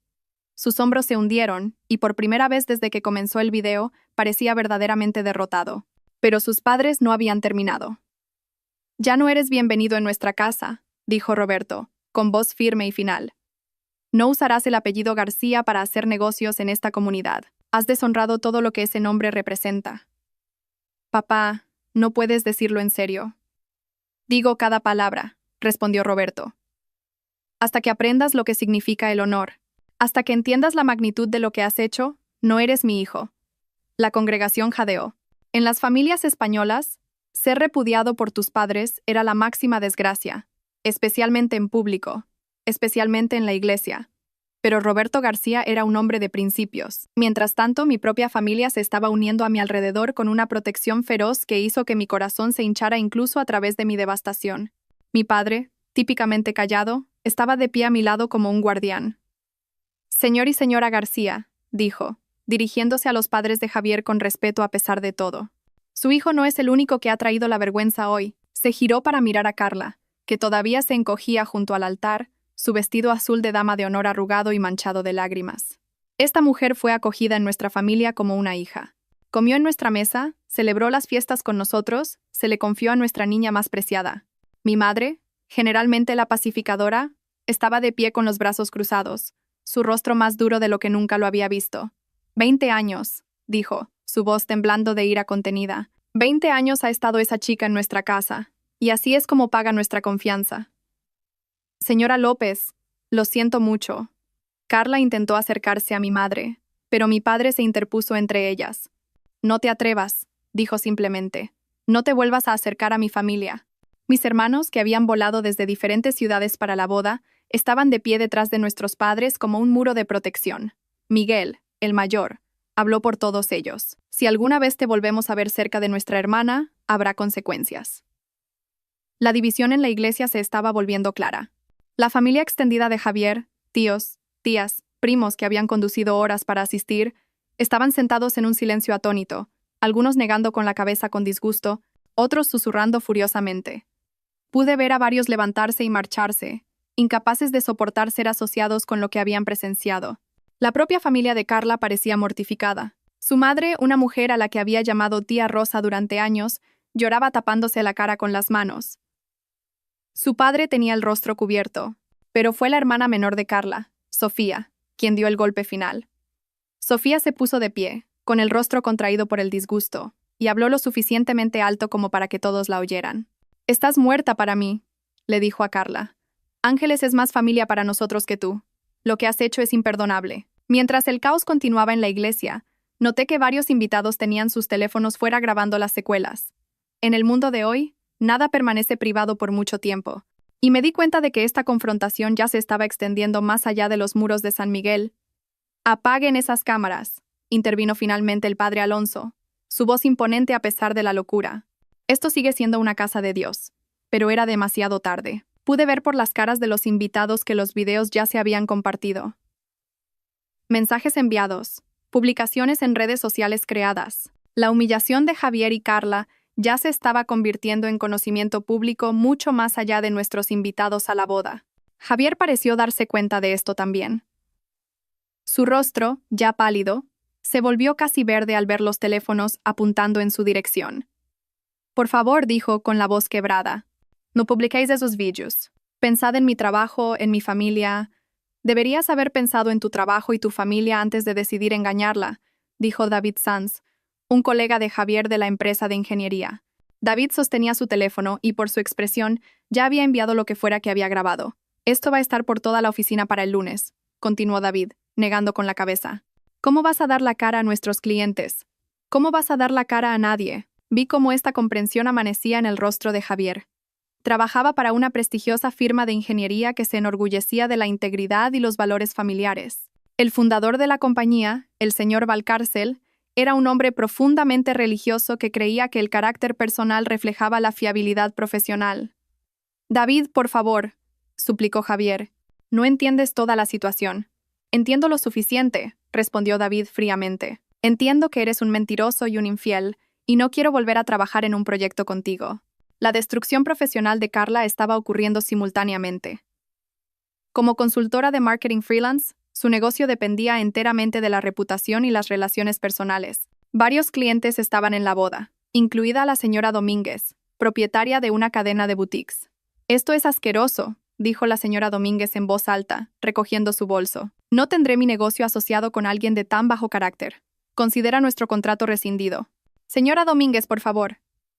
A: Sus hombros se hundieron, y por primera vez desde que comenzó el video, parecía verdaderamente derrotado. Pero sus padres no habían terminado. «Ya no eres bienvenido en nuestra casa», dijo Roberto, con voz firme y final. «No usarás el apellido García para hacer negocios en esta comunidad. Has deshonrado todo lo que ese nombre representa». «Papá, no puedes decirlo en serio». «Digo cada palabra», respondió Roberto. «Hasta que aprendas lo que significa el honor. Hasta que entiendas la magnitud de lo que has hecho, no eres mi hijo». La congregación jadeó. En las familias españolas, ser repudiado por tus padres era la máxima desgracia, especialmente en público, especialmente en la iglesia. Pero Roberto García era un hombre de principios. Mientras tanto, mi propia familia se estaba uniendo a mi alrededor con una protección feroz que hizo que mi corazón se hinchara incluso a través de mi devastación. Mi padre, típicamente callado, estaba de pie a mi lado como un guardián. «Señor y señora García», dijo, dirigiéndose a los padres de Javier con respeto a pesar de todo. «Su hijo no es el único que ha traído la vergüenza hoy». Se giró para mirar a Carla, que todavía se encogía junto al altar, su vestido azul de dama de honor arrugado y manchado de lágrimas. «Esta mujer fue acogida en nuestra familia como una hija. Comió en nuestra mesa, celebró las fiestas con nosotros, se le confió a nuestra niña más preciada». Mi madre, generalmente la pacificadora, estaba de pie con los brazos cruzados, su rostro más duro de lo que nunca lo había visto. 20 años, dijo, su voz temblando de ira contenida. 20 años ha estado esa chica en nuestra casa, y así es como paga nuestra confianza. Señora López, lo siento mucho. Carla intentó acercarse a mi madre, pero mi padre se interpuso entre ellas. No te atrevas, dijo simplemente. No te vuelvas a acercar a mi familia. Mis hermanos, que habían volado desde diferentes ciudades para la boda, estaban de pie detrás de nuestros padres como un muro de protección. Miguel, el mayor, habló por todos ellos. Si alguna vez te volvemos a ver cerca de nuestra hermana, habrá consecuencias. La división en la iglesia se estaba volviendo clara. La familia extendida de Javier, tíos, tías, primos que habían conducido horas para asistir, estaban sentados en un silencio atónito, algunos negando con la cabeza con disgusto, otros susurrando furiosamente. Pude ver a varios levantarse y marcharse, incapaces de soportar ser asociados con lo que habían presenciado. La propia familia de Carla parecía mortificada. Su madre, una mujer a la que había llamado tía Rosa durante años, lloraba tapándose la cara con las manos. Su padre tenía el rostro cubierto, pero fue la hermana menor de Carla, Sofía, quien dio el golpe final. Sofía se puso de pie, con el rostro contraído por el disgusto, y habló lo suficientemente alto como para que todos la oyeran. «Estás muerta para mí», le dijo a Carla. «Ángeles es más familia para nosotros que tú. Lo que has hecho es imperdonable». Mientras el caos continuaba en la iglesia, noté que varios invitados tenían sus teléfonos fuera grabando las secuelas. En el mundo de hoy, nada permanece privado por mucho tiempo, y me di cuenta de que esta confrontación ya se estaba extendiendo más allá de los muros de San Miguel. «Apaguen esas cámaras», intervino finalmente el padre Alonso, su voz imponente a pesar de la locura. «Esto sigue siendo una casa de Dios». Pero era demasiado tarde. Pude ver por las caras de los invitados que los videos ya se habían compartido. Mensajes enviados, publicaciones en redes sociales creadas. La humillación de Javier y Carla ya se estaba convirtiendo en conocimiento público mucho más allá de nuestros invitados a la boda. Javier pareció darse cuenta de esto también. Su rostro, ya pálido, se volvió casi verde al ver los teléfonos apuntando en su dirección. «Por favor», dijo con la voz quebrada, «no publiquéis esos vídeos. Pensad en mi trabajo, en mi familia». «Deberías haber pensado en tu trabajo y tu familia antes de decidir engañarla», dijo David Sanz, un colega de Javier de la empresa de ingeniería. David sostenía su teléfono y, por su expresión, ya había enviado lo que fuera que había grabado. Esto va a estar por toda la oficina para el lunes, continuó David, negando con la cabeza. ¿Cómo vas a dar la cara a nuestros clientes? ¿Cómo vas a dar la cara a nadie? Vi cómo esta comprensión amanecía en el rostro de Javier. Trabajaba para una prestigiosa firma de ingeniería que se enorgullecía de la integridad y los valores familiares. El fundador de la compañía, el señor Valcárcel, era un hombre profundamente religioso que creía que el carácter personal reflejaba la fiabilidad profesional. David, por favor, suplicó Javier. No entiendes toda la situación. Entiendo lo suficiente, respondió David fríamente. Entiendo que eres un mentiroso y un infiel, y no quiero volver a trabajar en un proyecto contigo. La destrucción profesional de Carla estaba ocurriendo simultáneamente. Como consultora de marketing freelance, su negocio dependía enteramente de la reputación y las relaciones personales. Varios clientes estaban en la boda, incluida la señora Domínguez, propietaria de una cadena de boutiques. «Esto es asqueroso», dijo la señora Domínguez en voz alta, recogiendo su bolso. «No tendré mi negocio asociado con alguien de tan bajo carácter. Considera nuestro contrato rescindido». «Señora Domínguez, por favor».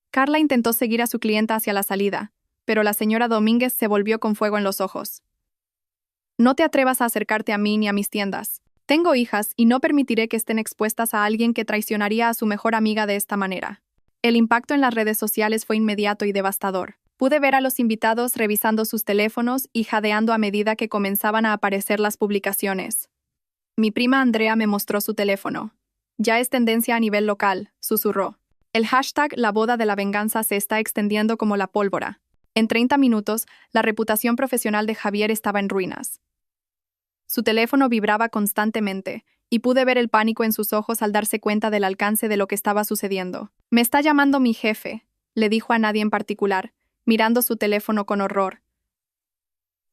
A: Carla intentó seguir a su clienta hacia la salida, pero la señora Domínguez se volvió con fuego en los ojos. «No te atrevas a acercarte a mí ni a mis tiendas. Tengo hijas y no permitiré que estén expuestas a alguien que traicionaría a su mejor amiga de esta manera». El impacto en las redes sociales fue inmediato y devastador. Pude ver a los invitados revisando sus teléfonos y jadeando a medida que comenzaban a aparecer las publicaciones. Mi prima Andrea me mostró su teléfono. «Ya es tendencia a nivel local», susurró. El hashtag «La boda de la venganza» se está extendiendo como la pólvora. En 30 minutos, la reputación profesional de Javier estaba en ruinas. Su teléfono vibraba constantemente, y pude ver el pánico en sus ojos al darse cuenta del alcance de lo que estaba sucediendo. «Me está llamando mi jefe», le dijo a nadie en particular, mirando su teléfono con horror.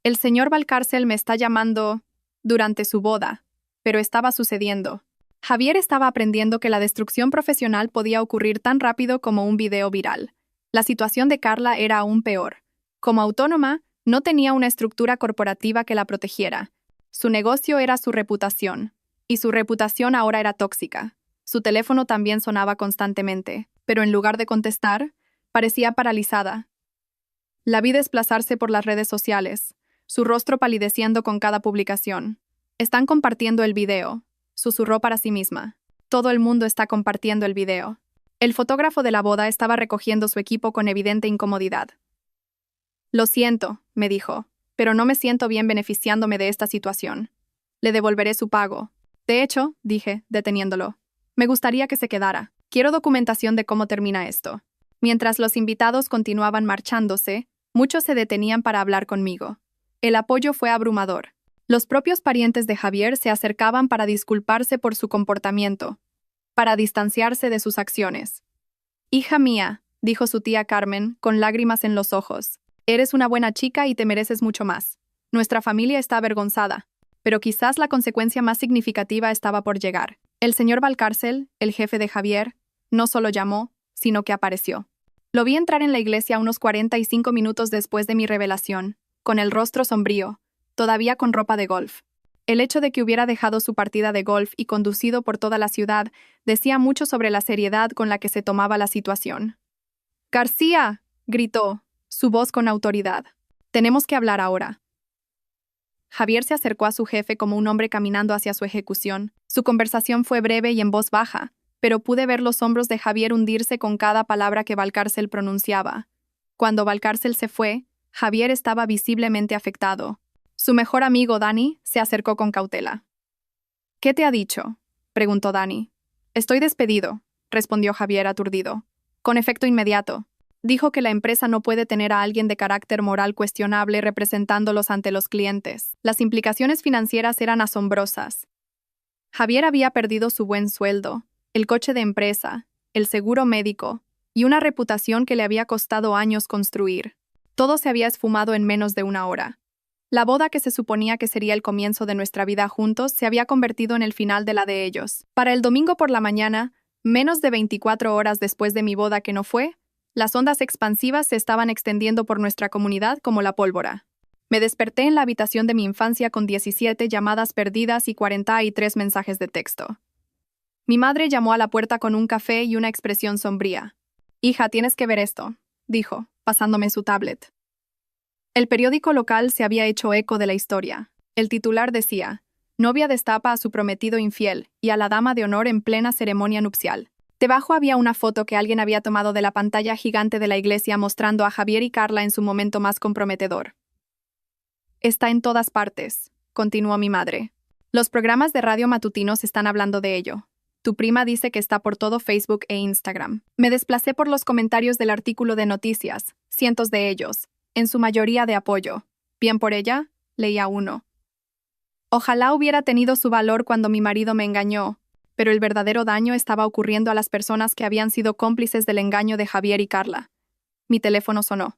A: «El señor Valcárcel me está llamando durante su boda», pero estaba sucediendo. Javier estaba aprendiendo que la destrucción profesional podía ocurrir tan rápido como un video viral. La situación de Carla era aún peor. Como autónoma, no tenía una estructura corporativa que la protegiera. Su negocio era su reputación, y su reputación ahora era tóxica. Su teléfono también sonaba constantemente, pero en lugar de contestar, parecía paralizada. La vi desplazarse por las redes sociales, su rostro palideciendo con cada publicación. «Están compartiendo el video», susurró para sí misma. «Todo el mundo está compartiendo el video». El fotógrafo de la boda estaba recogiendo su equipo con evidente incomodidad. «Lo siento», me dijo, «pero no me siento bien beneficiándome de esta situación. Le devolveré su pago». «De hecho», dije, deteniéndolo, «me gustaría que se quedara. Quiero documentación de cómo termina esto». Mientras los invitados continuaban marchándose, muchos se detenían para hablar conmigo. El apoyo fue abrumador. Los propios parientes de Javier se acercaban para disculparse por su comportamiento, para distanciarse de sus acciones. «Hija mía», dijo su tía Carmen, con lágrimas en los ojos, «eres una buena chica y te mereces mucho más. Nuestra familia está avergonzada». Pero quizás la consecuencia más significativa estaba por llegar. El señor Valcárcel, el jefe de Javier, no solo llamó, sino que apareció. Lo vi entrar en la iglesia unos 45 minutos después de mi revelación, con el rostro sombrío, todavía con ropa de golf. El hecho de que hubiera dejado su partida de golf y conducido por toda la ciudad decía mucho sobre la seriedad con la que se tomaba la situación. «¡García!», gritó, su voz con autoridad. «Tenemos que hablar ahora». Javier se acercó a su jefe como un hombre caminando hacia su ejecución. Su conversación fue breve y en voz baja, pero pude ver los hombros de Javier hundirse con cada palabra que Valcárcel pronunciaba. Cuando Valcárcel se fue, Javier estaba visiblemente afectado. Su mejor amigo, Dani, se acercó con cautela. «¿Qué te ha dicho?», preguntó Dani. «Estoy despedido», respondió Javier aturdido. «Con efecto inmediato». Dijo que la empresa no puede tener a alguien de carácter moral cuestionable representándolos ante los clientes. Las implicaciones financieras eran asombrosas. Javier había perdido su buen sueldo, el coche de empresa, el seguro médico y una reputación que le había costado años construir. Todo se había esfumado en menos de una hora. La boda que se suponía que sería el comienzo de nuestra vida juntos se había convertido en el final de la de ellos. Para el domingo por la mañana, menos de 24 horas después de mi boda que no fue, las ondas expansivas se estaban extendiendo por nuestra comunidad como la pólvora. Me desperté en la habitación de mi infancia con 17 llamadas perdidas y 43 mensajes de texto. Mi madre llamó a la puerta con un café y una expresión sombría. Hija, tienes que ver esto, dijo, pasándome su tablet. El periódico local se había hecho eco de la historia. El titular decía: novia destapa a su prometido infiel y a la dama de honor en plena ceremonia nupcial. Debajo había una foto que alguien había tomado de la pantalla gigante de la iglesia mostrando a Javier y Carla en su momento más comprometedor. Está en todas partes, continuó mi madre. Los programas de radio matutinos están hablando de ello. Tu prima dice que está por todo Facebook e Instagram. Me desplacé por los comentarios del artículo de noticias, cientos de ellos, en su mayoría de apoyo. Bien por ella, leía uno. Ojalá hubiera tenido su valor cuando mi marido me engañó, pero el verdadero daño estaba ocurriendo a las personas que habían sido cómplices del engaño de Javier y Carla. Mi teléfono sonó.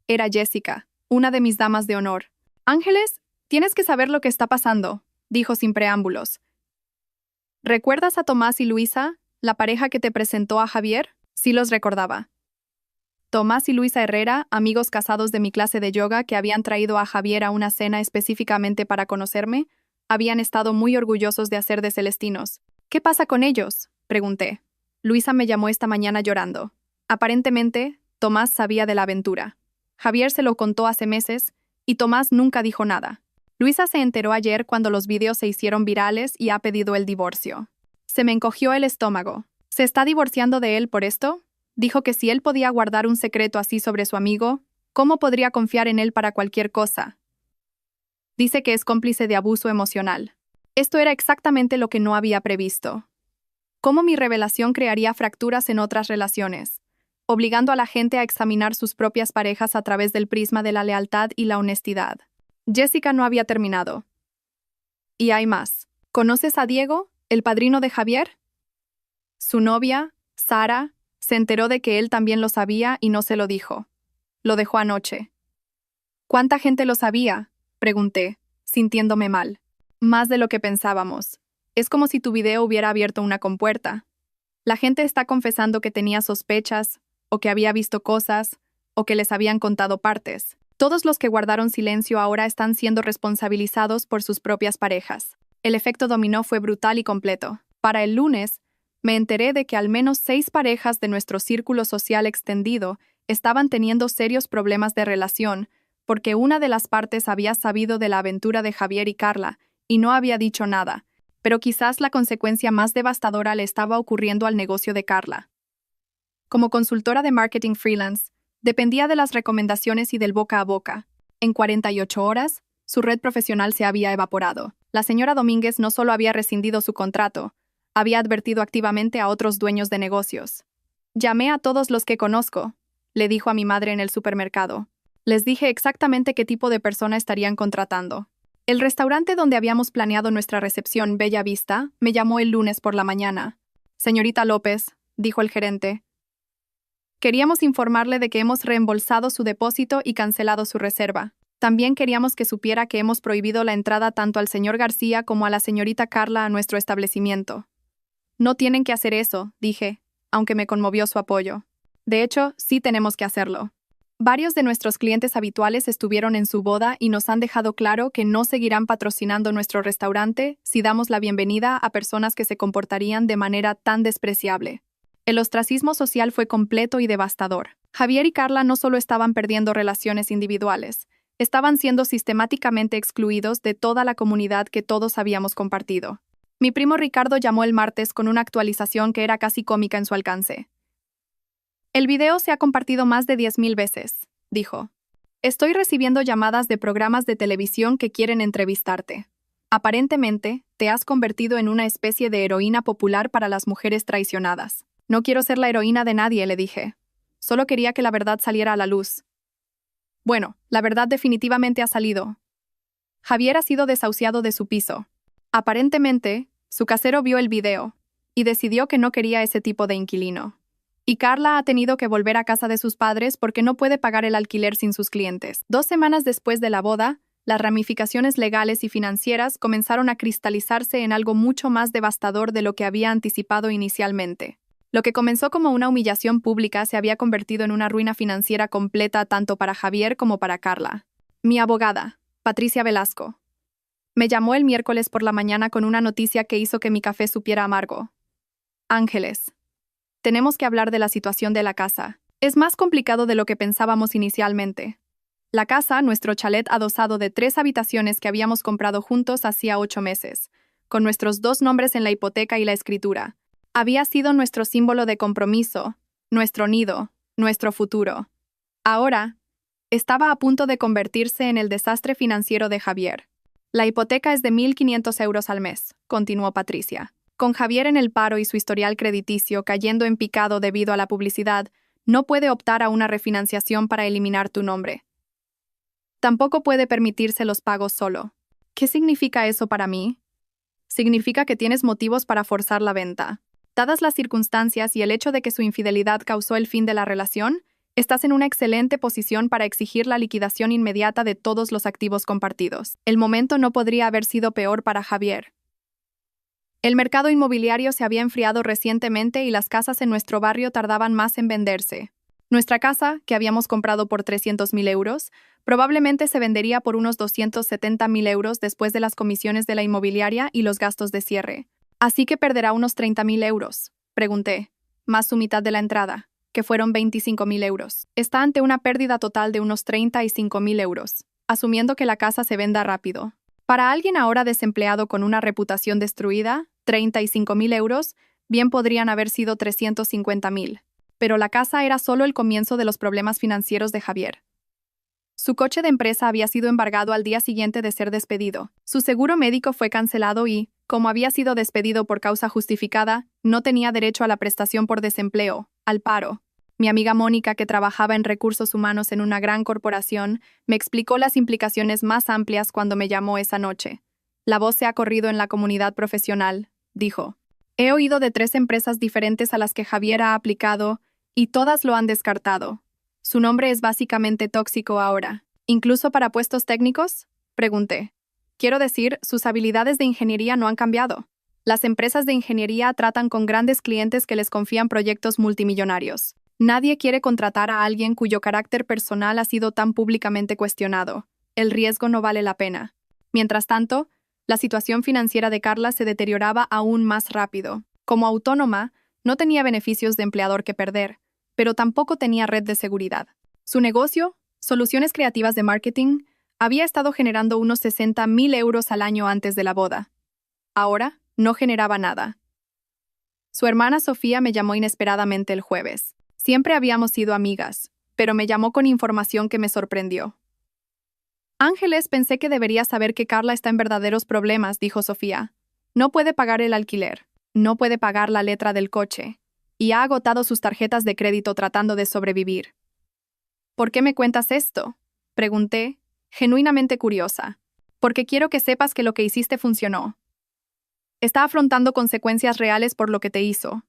A: Era Jessica, una de mis damas de honor. Ángeles, tienes que saber lo que está pasando, dijo sin preámbulos. ¿Recuerdas a Tomás y Luisa, la pareja que te presentó a Javier? Sí los recordaba. Tomás y Luisa Herrera, amigos casados de mi clase de yoga que habían traído a Javier a una cena específicamente para conocerme, habían estado muy orgullosos de hacer de Celestinos. ¿Qué pasa con ellos?, pregunté. Luisa me llamó esta mañana llorando. Aparentemente, Tomás sabía de la aventura. Javier se lo contó hace meses y Tomás nunca dijo nada. Luisa se enteró ayer cuando los vídeos se hicieron virales y ha pedido el divorcio. Se me encogió el estómago. ¿Se está divorciando de él por esto? Dijo que si él podía guardar un secreto así sobre su amigo, ¿cómo podría confiar en él para cualquier cosa? Dice que es cómplice de abuso emocional. Esto era exactamente lo que no había previsto. ¿Cómo mi revelación crearía fracturas en otras relaciones, obligando a la gente a examinar sus propias parejas a través del prisma de la lealtad y la honestidad? Jessica no había terminado. Y hay más. ¿Conoces a Diego, el padrino de Javier? Su novia, Sara, se enteró de que él también lo sabía y no se lo dijo. Lo dejó anoche. ¿Cuánta gente lo sabía?, pregunté, sintiéndome mal. Más de lo que pensábamos. Es como si tu video hubiera abierto una compuerta. La gente está confesando que tenía sospechas, o que había visto cosas, o que les habían contado partes. Todos los que guardaron silencio ahora están siendo responsabilizados por sus propias parejas. El efecto dominó fue brutal y completo. Para el lunes, me enteré de que al menos 6 parejas de nuestro círculo social extendido estaban teniendo serios problemas de relación porque una de las partes había sabido de la aventura de Javier y Carla y no había dicho nada, pero quizás la consecuencia más devastadora le estaba ocurriendo al negocio de Carla. Como consultora de marketing freelance, dependía de las recomendaciones y del boca a boca. En 48 horas, su red profesional se había evaporado. La señora Domínguez no solo había rescindido su contrato, había advertido activamente a otros dueños de negocios. Llamé a todos los que conozco, le dijo a mi madre en el supermercado. Les dije exactamente qué tipo de persona estarían contratando. El restaurante donde habíamos planeado nuestra recepción, Bella Vista, me llamó el lunes por la mañana. Señorita López, dijo el gerente. Queríamos informarle de que hemos reembolsado su depósito y cancelado su reserva. También queríamos que supiera que hemos prohibido la entrada tanto al señor García como a la señorita Carla a nuestro establecimiento. No tienen que hacer eso, dije, aunque me conmovió su apoyo. De hecho, sí tenemos que hacerlo. Varios de nuestros clientes habituales estuvieron en su boda y nos han dejado claro que no seguirán patrocinando nuestro restaurante si damos la bienvenida a personas que se comportarían de manera tan despreciable. El ostracismo social fue completo y devastador. Javier y Carla no solo estaban perdiendo relaciones individuales, estaban siendo sistemáticamente excluidos de toda la comunidad que todos habíamos compartido. Mi primo Ricardo llamó el martes con una actualización que era casi cómica en su alcance. El video se ha compartido más de 10,000 veces, dijo. Estoy recibiendo llamadas de programas de televisión que quieren entrevistarte. Aparentemente, te has convertido en una especie de heroína popular para las mujeres traicionadas. No quiero ser la heroína de nadie, le dije. Solo quería que la verdad saliera a la luz. Bueno, la verdad definitivamente ha salido. Javier ha sido desahuciado de su piso. Aparentemente, su casero vio el video y decidió que no quería ese tipo de inquilino. Y Carla ha tenido que volver a casa de sus padres porque no puede pagar el alquiler sin sus clientes. 2 semanas después de la boda, las ramificaciones legales y financieras comenzaron a cristalizarse en algo mucho más devastador de lo que había anticipado inicialmente. Lo que comenzó como una humillación pública se había convertido en una ruina financiera completa tanto para Javier como para Carla. Mi abogada, Patricia Velasco, me llamó el miércoles por la mañana con una noticia que hizo que mi café supiera amargo. Ángeles. tenemos que hablar de la situación de la casa. Es más complicado de lo que pensábamos inicialmente. La casa, nuestro chalet adosado de 3 habitaciones que habíamos comprado juntos hacía 8 meses, con nuestros 2 nombres en la hipoteca y la escritura, había sido nuestro símbolo de compromiso, nuestro nido, nuestro futuro. Ahora, estaba a punto de convertirse en el desastre financiero de Javier. La hipoteca es de 1.500 euros al mes, continuó Patricia. Con Javier en el paro y su historial crediticio cayendo en picado debido a la publicidad, no puede optar a una refinanciación para eliminar tu nombre. Tampoco puede permitirse los pagos solo. ¿Qué significa eso para mí? Significa que tienes motivos para forzar la venta. Dadas las circunstancias y el hecho de que su infidelidad causó el fin de la relación, estás en una excelente posición para exigir la liquidación inmediata de todos los activos compartidos. El momento no podría haber sido peor para Javier. El mercado inmobiliario se había enfriado recientemente y las casas en nuestro barrio tardaban más en venderse. Nuestra casa, que habíamos comprado por 300.000 euros, probablemente se vendería por unos 270.000 euros después de las comisiones de la inmobiliaria y los gastos de cierre. Así que perderá unos 30.000 euros, pregunté, más su mitad de la entrada, que fueron 25.000 euros. Está ante una pérdida total de unos 35.000 euros, asumiendo que la casa se venda rápido. Para alguien ahora desempleado con una reputación destruida, 35.000 euros bien podrían haber sido 350.000. Pero la casa era solo el comienzo de los problemas financieros de Javier. Su coche de empresa había sido embargado al día siguiente de ser despedido. Su seguro médico fue cancelado y, como había sido despedido por causa justificada, no tenía derecho a la prestación por desempleo, al paro. Mi amiga Mónica, que trabajaba en recursos humanos en una gran corporación, me explicó las implicaciones más amplias cuando me llamó esa noche. La voz se ha corrido en la comunidad profesional, dijo. He oído de 3 empresas diferentes a las que Javier ha aplicado, y todas lo han descartado. ¿Su nombre es básicamente tóxico ahora? ¿Incluso para puestos técnicos? Pregunté. Quiero decir, sus habilidades de ingeniería no han cambiado. Las empresas de ingeniería tratan con grandes clientes que les confían proyectos multimillonarios. Nadie quiere contratar a alguien cuyo carácter personal ha sido tan públicamente cuestionado. El riesgo no vale la pena. Mientras tanto, la situación financiera de Carla se deterioraba aún más rápido. Como autónoma, no tenía beneficios de empleador que perder, pero tampoco tenía red de seguridad. Su negocio, soluciones creativas de marketing, había estado generando unos 60.000 euros al año antes de la boda. Ahora, no generaba nada. Su hermana Sofía me llamó inesperadamente el jueves. Siempre habíamos sido amigas, pero me llamó con información que me sorprendió. Ángeles, pensé que debería saber que Carla está en verdaderos problemas, dijo Sofía. No puede pagar el alquiler, no puede pagar la letra del coche, y ha agotado sus tarjetas de crédito tratando de sobrevivir. ¿Por qué me cuentas esto?, pregunté, genuinamente curiosa. Porque quiero que sepas que lo que hiciste funcionó. Está afrontando consecuencias reales por lo que te hizo.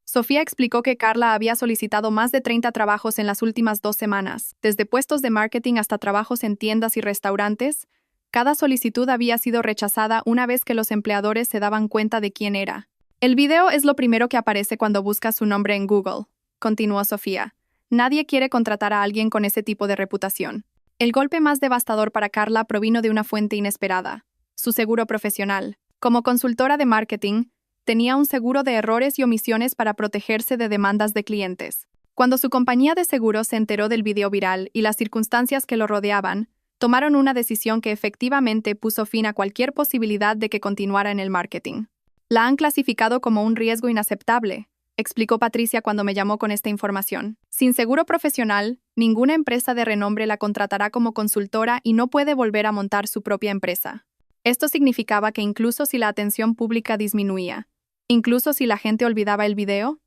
A: Sofía explicó que Carla había solicitado más de 30 trabajos en las últimas 2 semanas, desde puestos de marketing hasta trabajos en tiendas y restaurantes. Cada solicitud había sido rechazada una vez que los empleadores se daban cuenta de quién era. El video es lo primero que aparece cuando buscas su nombre en Google, continuó Sofía. Nadie quiere contratar a alguien con ese tipo de reputación. El golpe más devastador para Carla provino de una fuente inesperada, su seguro profesional. Como consultora de marketing, tenía un seguro de errores y omisiones para protegerse de demandas de clientes. Cuando su compañía de seguros se enteró del video viral y las circunstancias que lo rodeaban, tomaron una decisión que efectivamente puso fin a cualquier posibilidad de que continuara en el marketing. La han clasificado como un riesgo inaceptable, explicó Patricia cuando me llamó con esta información. Sin seguro profesional, ninguna empresa de renombre la contratará como consultora y no puede volver a montar su propia empresa. Esto significaba que incluso si la atención pública disminuía, incluso si la gente olvidaba el video,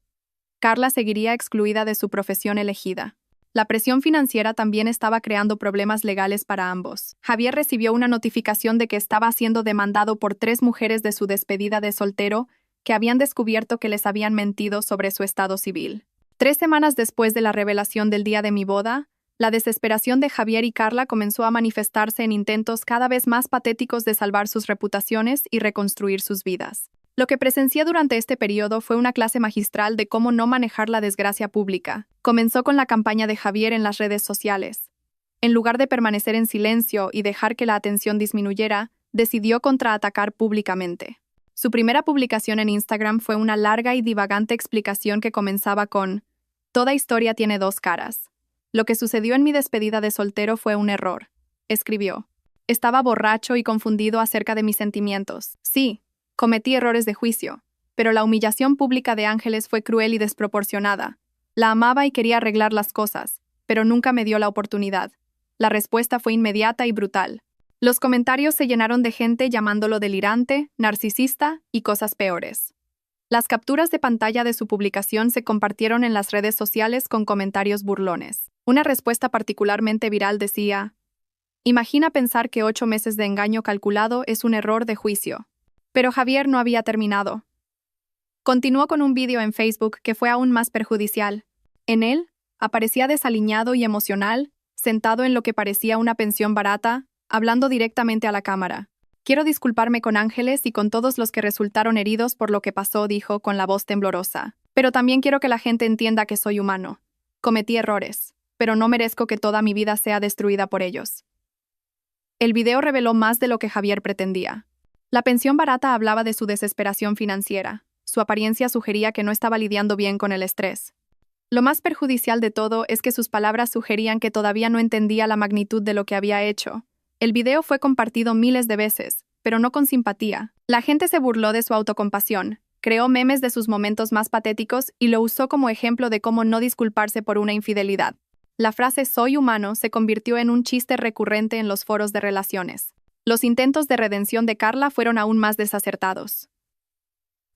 A: Carla seguiría excluida de su profesión elegida. La presión financiera también estaba creando problemas legales para ambos. Javier recibió una notificación de que estaba siendo demandado por 3 mujeres de su despedida de soltero que habían descubierto que les habían mentido sobre su estado civil. 3 semanas después de la revelación del día de mi boda, la desesperación de Javier y Carla comenzó a manifestarse en intentos cada vez más patéticos de salvar sus reputaciones y reconstruir sus vidas. Lo que presencié durante este periodo fue una clase magistral de cómo no manejar la desgracia pública. Comenzó con la campaña de Javier en las redes sociales. En lugar de permanecer en silencio y dejar que la atención disminuyera, decidió contraatacar públicamente. Su primera publicación en Instagram fue una larga y divagante explicación que comenzaba con: "Toda historia tiene dos caras. Lo que sucedió en mi despedida de soltero fue un error", escribió. Estaba borracho y confundido acerca de mis sentimientos. Sí, cometí errores de juicio, pero la humillación pública de Ángeles fue cruel y desproporcionada. La amaba y quería arreglar las cosas, pero nunca me dio la oportunidad. La respuesta fue inmediata y brutal. Los comentarios se llenaron de gente llamándolo delirante, narcisista y cosas peores. Las capturas de pantalla de su publicación se compartieron en las redes sociales con comentarios burlones. Una respuesta particularmente viral decía: "Imagina pensar que 8 meses de engaño calculado es un error de juicio". Pero Javier no había terminado. Continuó con un vídeo en Facebook que fue aún más perjudicial. En él, aparecía desaliñado y emocional, sentado en lo que parecía una pensión barata, hablando directamente a la cámara. "Quiero disculparme con Ángeles y con todos los que resultaron heridos por lo que pasó", dijo con la voz temblorosa. "Pero también quiero que la gente entienda que soy humano. Cometí errores, pero no merezco que toda mi vida sea destruida por ellos". El video reveló más de lo que Javier pretendía. La pensión barata hablaba de su desesperación financiera. Su apariencia sugería que no estaba lidiando bien con el estrés. Lo más perjudicial de todo es que sus palabras sugerían que todavía no entendía la magnitud de lo que había hecho. El video fue compartido miles de veces, pero no con simpatía. La gente se burló de su autocompasión, creó memes de sus momentos más patéticos y lo usó como ejemplo de cómo no disculparse por una infidelidad. La frase "soy humano" se convirtió en un chiste recurrente en los foros de relaciones. Los intentos de redención de Carla fueron aún más desacertados.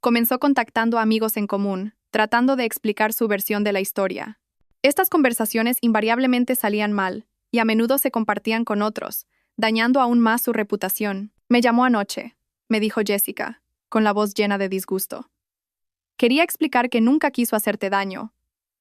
A: Comenzó contactando a amigos en común, tratando de explicar su versión de la historia. Estas conversaciones invariablemente salían mal, y a menudo se compartían con otros, dañando aún más su reputación. "Me llamó anoche", me dijo Jessica, con la voz llena de disgusto. "Quería explicar que nunca quiso hacerte daño,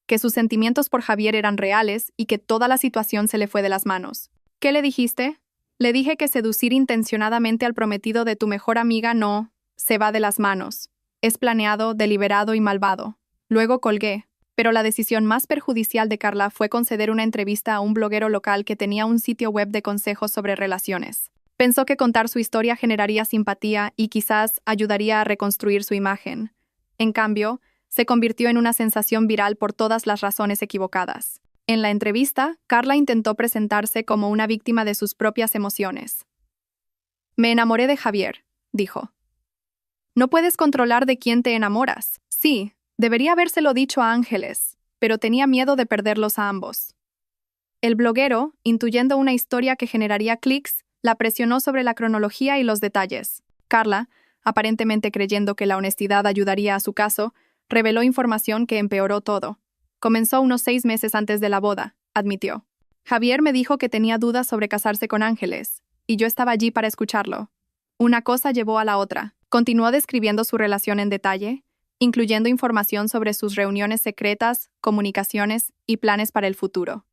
A: que sus sentimientos por Javier eran reales y que toda la situación se le fue de las manos". "¿Qué le dijiste?". "Le dije que seducir intencionadamente al prometido de tu mejor amiga no se va de las manos. Es planeado, deliberado y malvado". Luego colgué, pero la decisión más perjudicial de Carla fue conceder una entrevista a un bloguero local que tenía un sitio web de consejos sobre relaciones. Pensó que contar su historia generaría simpatía y quizás ayudaría a reconstruir su imagen. En cambio, se convirtió en una sensación viral por todas las razones equivocadas. En la entrevista, Carla intentó presentarse como una víctima de sus propias emociones. "Me enamoré de Javier", dijo. "No puedes controlar de quién te enamoras". Sí, debería habérselo dicho a Ángeles, pero tenía miedo de perderlos a ambos. El bloguero, intuyendo una historia que generaría clics, la presionó sobre la cronología y los detalles. Carla, aparentemente creyendo que la honestidad ayudaría a su caso, reveló información que empeoró todo. "Comenzó unos 6 meses antes de la boda", admitió. "Javier me dijo que tenía dudas sobre casarse con Ángeles, y yo estaba allí para escucharlo. Una cosa llevó a la otra". Continuó describiendo su relación en detalle, incluyendo información sobre sus reuniones secretas, comunicaciones y planes para el futuro.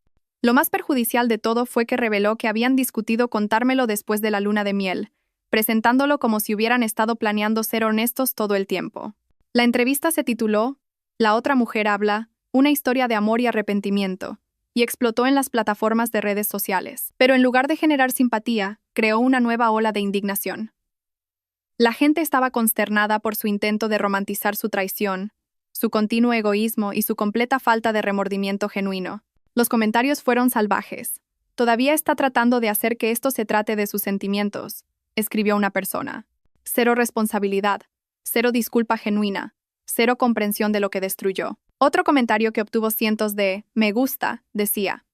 A: Lo más perjudicial de todo fue que reveló que habían discutido contármelo después de la luna de miel, presentándolo como si hubieran estado planeando ser honestos todo el tiempo. La entrevista se tituló "La otra mujer habla, una historia de amor y arrepentimiento", y explotó en las plataformas de redes sociales. Pero en lugar de generar simpatía, creó una nueva ola de indignación. La gente estaba consternada por su intento de romantizar su traición, su continuo egoísmo y su completa falta de remordimiento genuino. Los comentarios fueron salvajes. "Todavía está tratando de hacer que esto se trate de sus sentimientos", escribió una persona. "Cero responsabilidad, cero disculpa genuina, cero comprensión de lo que destruyó". Otro comentario que obtuvo cientos de "me gusta" decía: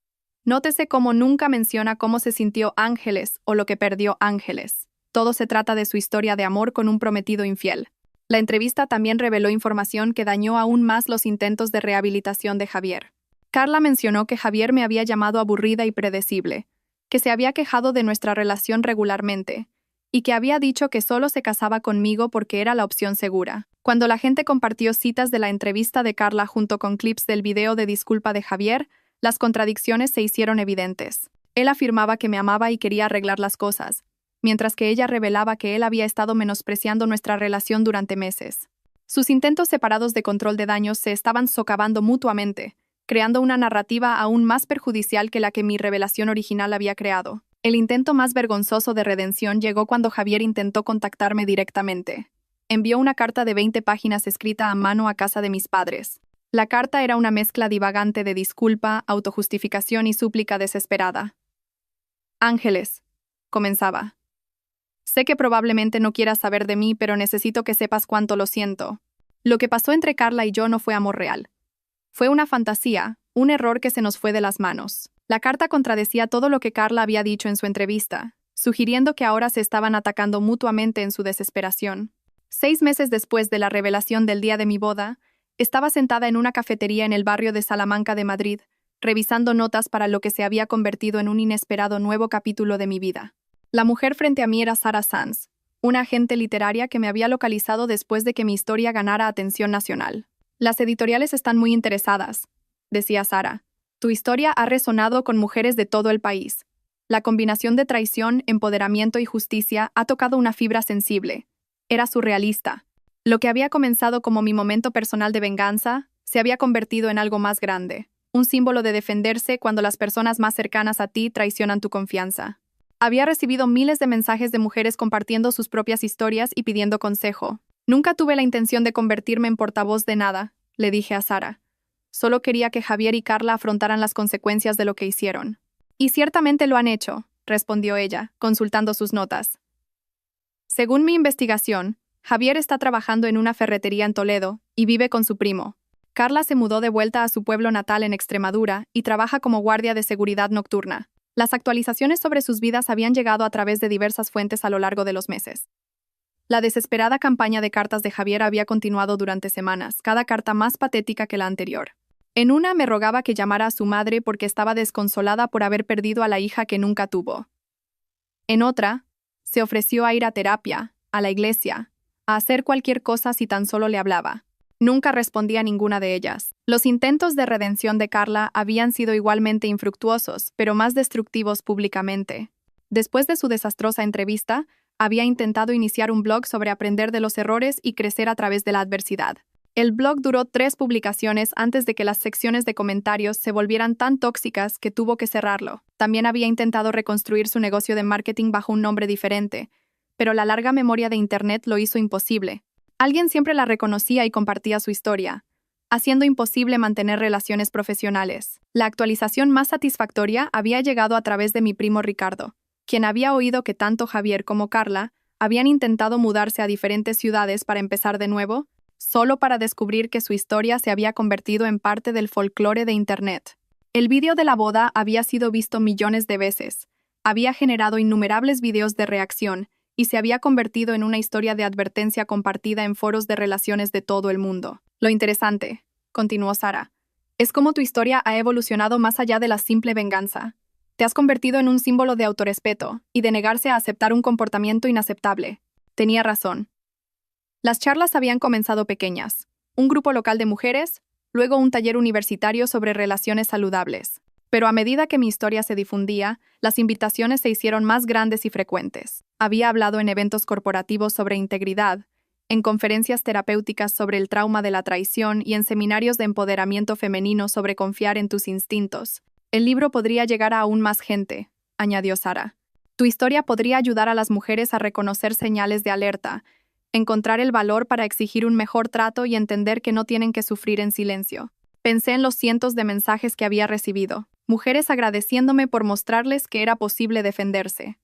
A: "Nótese cómo nunca menciona cómo se sintió Ángeles o lo que perdió Ángeles. Todo se trata de su historia de amor con un prometido infiel". La entrevista también reveló información que dañó aún más los intentos de rehabilitación de Javier. Carla mencionó que Javier me había llamado aburrida y predecible, que se había quejado de nuestra relación regularmente, y que había dicho que solo se casaba conmigo porque era la opción segura. Cuando la gente compartió citas de la entrevista de Carla junto con clips del video de disculpa de Javier, las contradicciones se hicieron evidentes. Él afirmaba que me amaba y quería arreglar las cosas, mientras que ella revelaba que él había estado menospreciando nuestra relación durante meses. Sus intentos separados de control de daños se estaban socavando mutuamente, creando una narrativa aún más perjudicial que la que mi revelación original había creado. El intento más vergonzoso de redención llegó cuando Javier intentó contactarme directamente. Envió una carta de 20 páginas escrita a mano a casa de mis padres. La carta era una mezcla divagante de disculpa, autojustificación y súplica desesperada. Ángeles, comenzaba. Sé que probablemente no quieras saber de mí, pero necesito que sepas cuánto lo siento. Lo que pasó entre Carla y yo no fue amor real. Fue una fantasía, un error que se nos fue de las manos. La carta contradecía todo lo que Carla había dicho en su entrevista, sugiriendo que ahora se estaban atacando mutuamente en su desesperación. 6 meses después de la revelación del día de mi boda, estaba sentada en una cafetería en el barrio de Salamanca de Madrid, revisando notas para lo que se había convertido en un inesperado nuevo capítulo de mi vida. La mujer frente a mí era Sara Sanz, una agente literaria que me había localizado después de que mi historia ganara atención nacional. Las editoriales están muy interesadas, decía Sara. Tu historia ha resonado con mujeres de todo el país. La combinación de traición, empoderamiento y justicia ha tocado una fibra sensible. Era surrealista. Lo que había comenzado como mi momento personal de venganza se había convertido en algo más grande, un símbolo de defenderse cuando las personas más cercanas a ti traicionan tu confianza. Había recibido miles de mensajes de mujeres compartiendo sus propias historias y pidiendo consejo. Nunca tuve la intención de convertirme en portavoz de nada, le dije a Sara. Solo quería que Javier y Carla afrontaran las consecuencias de lo que hicieron. Y ciertamente lo han hecho, respondió ella, consultando sus notas. Según mi investigación, Javier está trabajando en una ferretería en Toledo y vive con su primo. Carla se mudó de vuelta a su pueblo natal en Extremadura y trabaja como guardia de seguridad nocturna. Las actualizaciones sobre sus vidas habían llegado a través de diversas fuentes a lo largo de los meses. La desesperada campaña de cartas de Javier había continuado durante semanas, cada carta más patética que la anterior. En una me rogaba que llamara a su madre porque estaba desconsolada por haber perdido a la hija que nunca tuvo. En otra, se ofreció a ir a terapia, a la iglesia, a hacer cualquier cosa si tan solo le hablaba. Nunca respondía a ninguna de ellas. Los intentos de redención de Carla habían sido igualmente infructuosos, pero más destructivos públicamente. Después de su desastrosa entrevista, había intentado iniciar un blog sobre aprender de los errores y crecer a través de la adversidad. El blog duró 3 publicaciones antes de que las secciones de comentarios se volvieran tan tóxicas que tuvo que cerrarlo. También había intentado reconstruir su negocio de marketing bajo un nombre diferente, pero la larga memoria de Internet lo hizo imposible. Alguien siempre la reconocía y compartía su historia, haciendo imposible mantener relaciones profesionales. La actualización más satisfactoria había llegado a través de mi primo Ricardo, quien había oído que tanto Javier como Carla habían intentado mudarse a diferentes ciudades para empezar de nuevo, solo para descubrir que su historia se había convertido en parte del folclore de Internet. El vídeo de la boda había sido visto millones de veces, había generado innumerables videos de reacción y se había convertido en una historia de advertencia compartida en foros de relaciones de todo el mundo. Lo interesante, continuó Sara, es cómo tu historia ha evolucionado más allá de la simple venganza. Te has convertido en un símbolo de autorrespeto y de negarse a aceptar un comportamiento inaceptable. Tenía razón. Las charlas habían comenzado pequeñas. Un grupo local de mujeres, luego un taller universitario sobre relaciones saludables. Pero a medida que mi historia se difundía, las invitaciones se hicieron más grandes y frecuentes. Había hablado en eventos corporativos sobre integridad, en conferencias terapéuticas sobre el trauma de la traición y en seminarios de empoderamiento femenino sobre confiar en tus instintos. El libro podría llegar a aún más gente, añadió Sara. Tu historia podría ayudar a las mujeres a reconocer señales de alerta, encontrar el valor para exigir un mejor trato y entender que no tienen que sufrir en silencio. Pensé en los cientos de mensajes que había recibido. Mujeres agradeciéndome por mostrarles que era posible defenderse.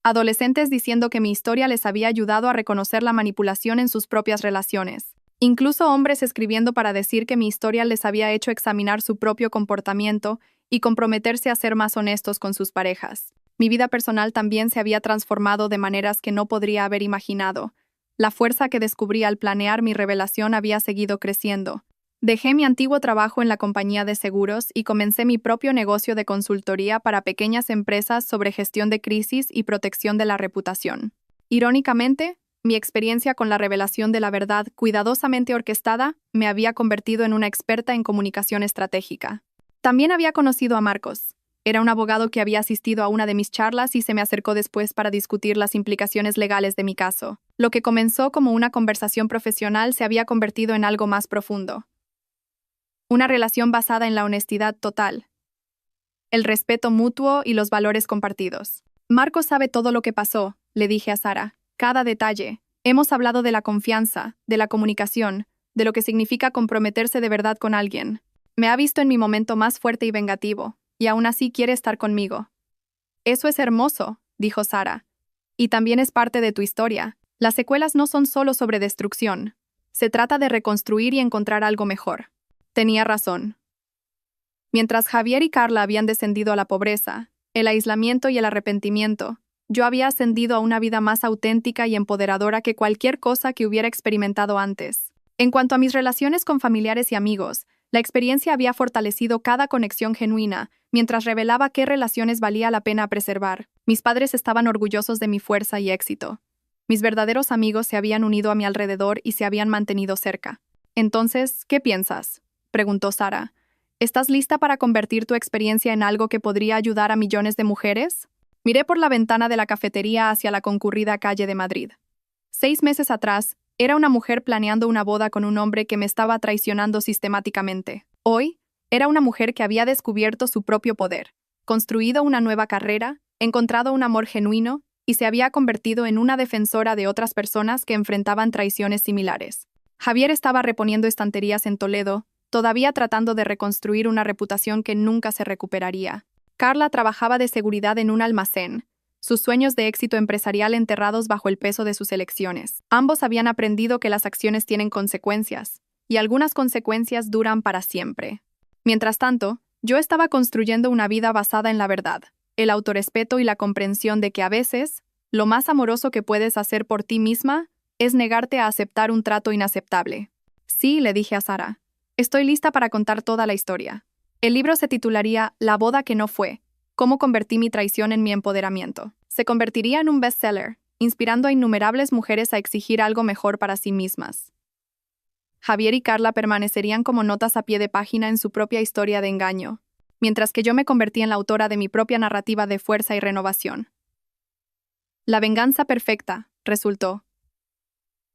A: Adolescentes diciendo que mi historia les había ayudado a reconocer la manipulación en sus propias relaciones. Incluso hombres escribiendo para decir que mi historia les había hecho examinar su propio comportamiento y comprometerse a ser más honestos con sus parejas. Mi vida personal también se había transformado de maneras que no podría haber imaginado. La fuerza que descubrí al planear mi revelación había seguido creciendo. Dejé mi antiguo trabajo en la compañía de seguros y comencé mi propio negocio de consultoría para pequeñas empresas sobre gestión de crisis y protección de la reputación. Irónicamente, mi experiencia con la revelación de la verdad cuidadosamente orquestada me había convertido en una experta en comunicación estratégica. También había conocido a Marcos. Era un abogado que había asistido a una de mis charlas y se me acercó después para discutir las implicaciones legales de mi caso. Lo que comenzó como una conversación profesional se había convertido en algo más profundo. Una relación basada en la honestidad total, el respeto mutuo y los valores compartidos. Marcos sabe todo lo que pasó, le dije a Sara, cada detalle, Hemos hablado de la confianza, de la comunicación, de lo que significa comprometerse de verdad con alguien. Me ha visto en mi momento más fuerte y vengativo, y aún así quiere estar conmigo. Eso es hermoso, dijo Sara. Y también es parte de tu historia. Las secuelas no son solo sobre destrucción. Se trata de reconstruir y encontrar algo mejor. Tenía razón. Mientras Javier y Carla habían descendido a la pobreza, el aislamiento y el arrepentimiento, yo había ascendido a una vida más auténtica y empoderadora que cualquier cosa que hubiera experimentado antes. En cuanto a mis relaciones con familiares y amigos, la experiencia había fortalecido cada conexión genuina, mientras revelaba qué relaciones valía la pena preservar. Mis padres estaban orgullosos de mi fuerza y éxito. Mis verdaderos amigos se habían unido a mi alrededor y se habían mantenido cerca. Entonces, ¿qué piensas?, preguntó Sara. ¿Estás lista para convertir tu experiencia en algo que podría ayudar a millones de mujeres? Miré por la ventana de la cafetería hacia la concurrida calle de Madrid. 6 meses atrás, era una mujer planeando una boda con un hombre que me estaba traicionando sistemáticamente. Hoy, era una mujer que había descubierto su propio poder, construido una nueva carrera, encontrado un amor genuino y se había convertido en una defensora de otras personas que enfrentaban traiciones similares. Javier estaba reponiendo estanterías en Toledo, todavía tratando de reconstruir una reputación que nunca se recuperaría. Carla trabajaba de seguridad en un almacén, sus sueños de éxito empresarial enterrados bajo el peso de sus elecciones. Ambos habían aprendido que las acciones tienen consecuencias, y algunas consecuencias duran para siempre. Mientras tanto, yo estaba construyendo una vida basada en la verdad, el autorrespeto y la comprensión de que a veces, lo más amoroso que puedes hacer por ti misma es negarte a aceptar un trato inaceptable. Sí, le dije a Sara. Estoy lista para contar toda la historia. El libro se titularía La boda que no fue, cómo convertí mi traición en mi empoderamiento. Se convertiría en un bestseller, inspirando a innumerables mujeres a exigir algo mejor para sí mismas. Javier y Carla permanecerían como notas a pie de página en su propia historia de engaño, mientras que yo me convertí en la autora de mi propia narrativa de fuerza y renovación. La venganza perfecta, resultó.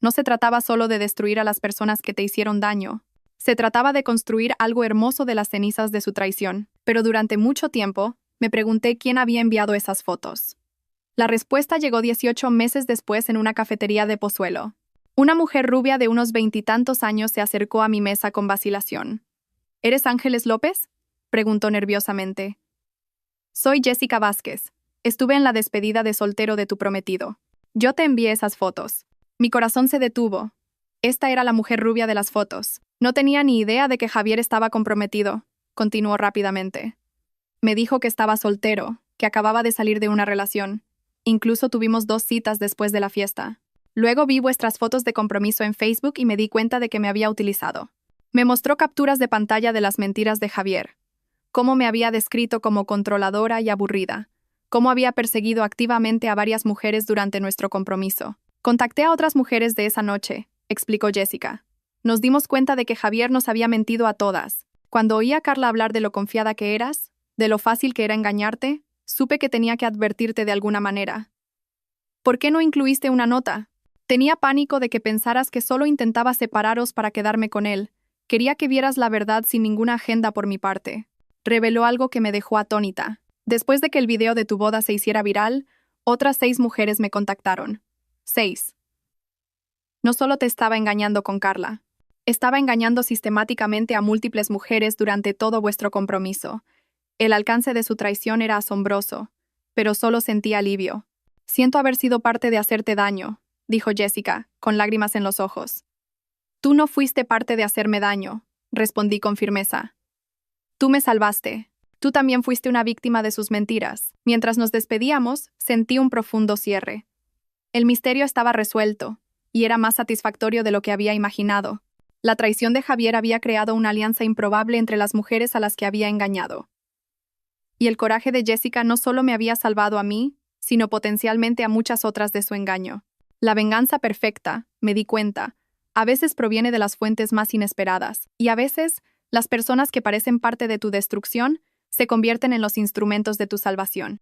A: No se trataba solo de destruir a las personas que te hicieron daño. Se trataba de construir algo hermoso de las cenizas de su traición. Pero durante mucho tiempo, me pregunté quién había enviado esas fotos. La respuesta llegó 18 meses después en una cafetería de Pozuelo. Una mujer rubia de unos 20 y tantos años se acercó a mi mesa con vacilación. ¿Eres Ángeles López?, preguntó nerviosamente. Soy Jessica Vázquez. Estuve en la despedida de soltero de tu prometido. Yo te envié esas fotos. Mi corazón se detuvo. Esta era la mujer rubia de las fotos. No tenía ni idea de que Javier estaba comprometido, continuó rápidamente. Me dijo que estaba soltero, que acababa de salir de una relación. Incluso tuvimos 2 citas después de la fiesta. Luego vi vuestras fotos de compromiso en Facebook y me di cuenta de que me había utilizado. Me mostró capturas de pantalla de las mentiras de Javier. Cómo me había descrito como controladora y aburrida. Cómo había perseguido activamente a varias mujeres durante nuestro compromiso. Contacté a otras mujeres de esa noche, explicó Jessica. Nos dimos cuenta de que Javier nos había mentido a todas. Cuando oí a Carla hablar de lo confiada que eras, de lo fácil que era engañarte, supe que tenía que advertirte de alguna manera. ¿Por qué no incluiste una nota? Tenía pánico de que pensaras que solo intentaba separaros para quedarme con él. Quería que vieras la verdad sin ninguna agenda por mi parte. Reveló algo que me dejó atónita. Después de que el video de tu boda se hiciera viral, otras 6 mujeres me contactaron. 6. No solo te estaba engañando con Carla. Estaba engañando sistemáticamente a múltiples mujeres durante todo vuestro compromiso. El alcance de su traición era asombroso, pero solo sentí alivio. Siento haber sido parte de hacerte daño, dijo Jessica, con lágrimas en los ojos. Tú no fuiste parte de hacerme daño, respondí con firmeza. Tú me salvaste. Tú también fuiste una víctima de sus mentiras. Mientras nos despedíamos, sentí un profundo cierre. El misterio estaba resuelto, y era más satisfactorio de lo que había imaginado. La traición de Javier había creado una alianza improbable entre las mujeres a las que había engañado. Y el coraje de Jessica no solo me había salvado a mí, sino potencialmente a muchas otras de su engaño. La venganza perfecta, me di cuenta, a veces proviene de las fuentes más inesperadas, y a veces, las personas que parecen parte de tu destrucción se convierten en los instrumentos de tu salvación.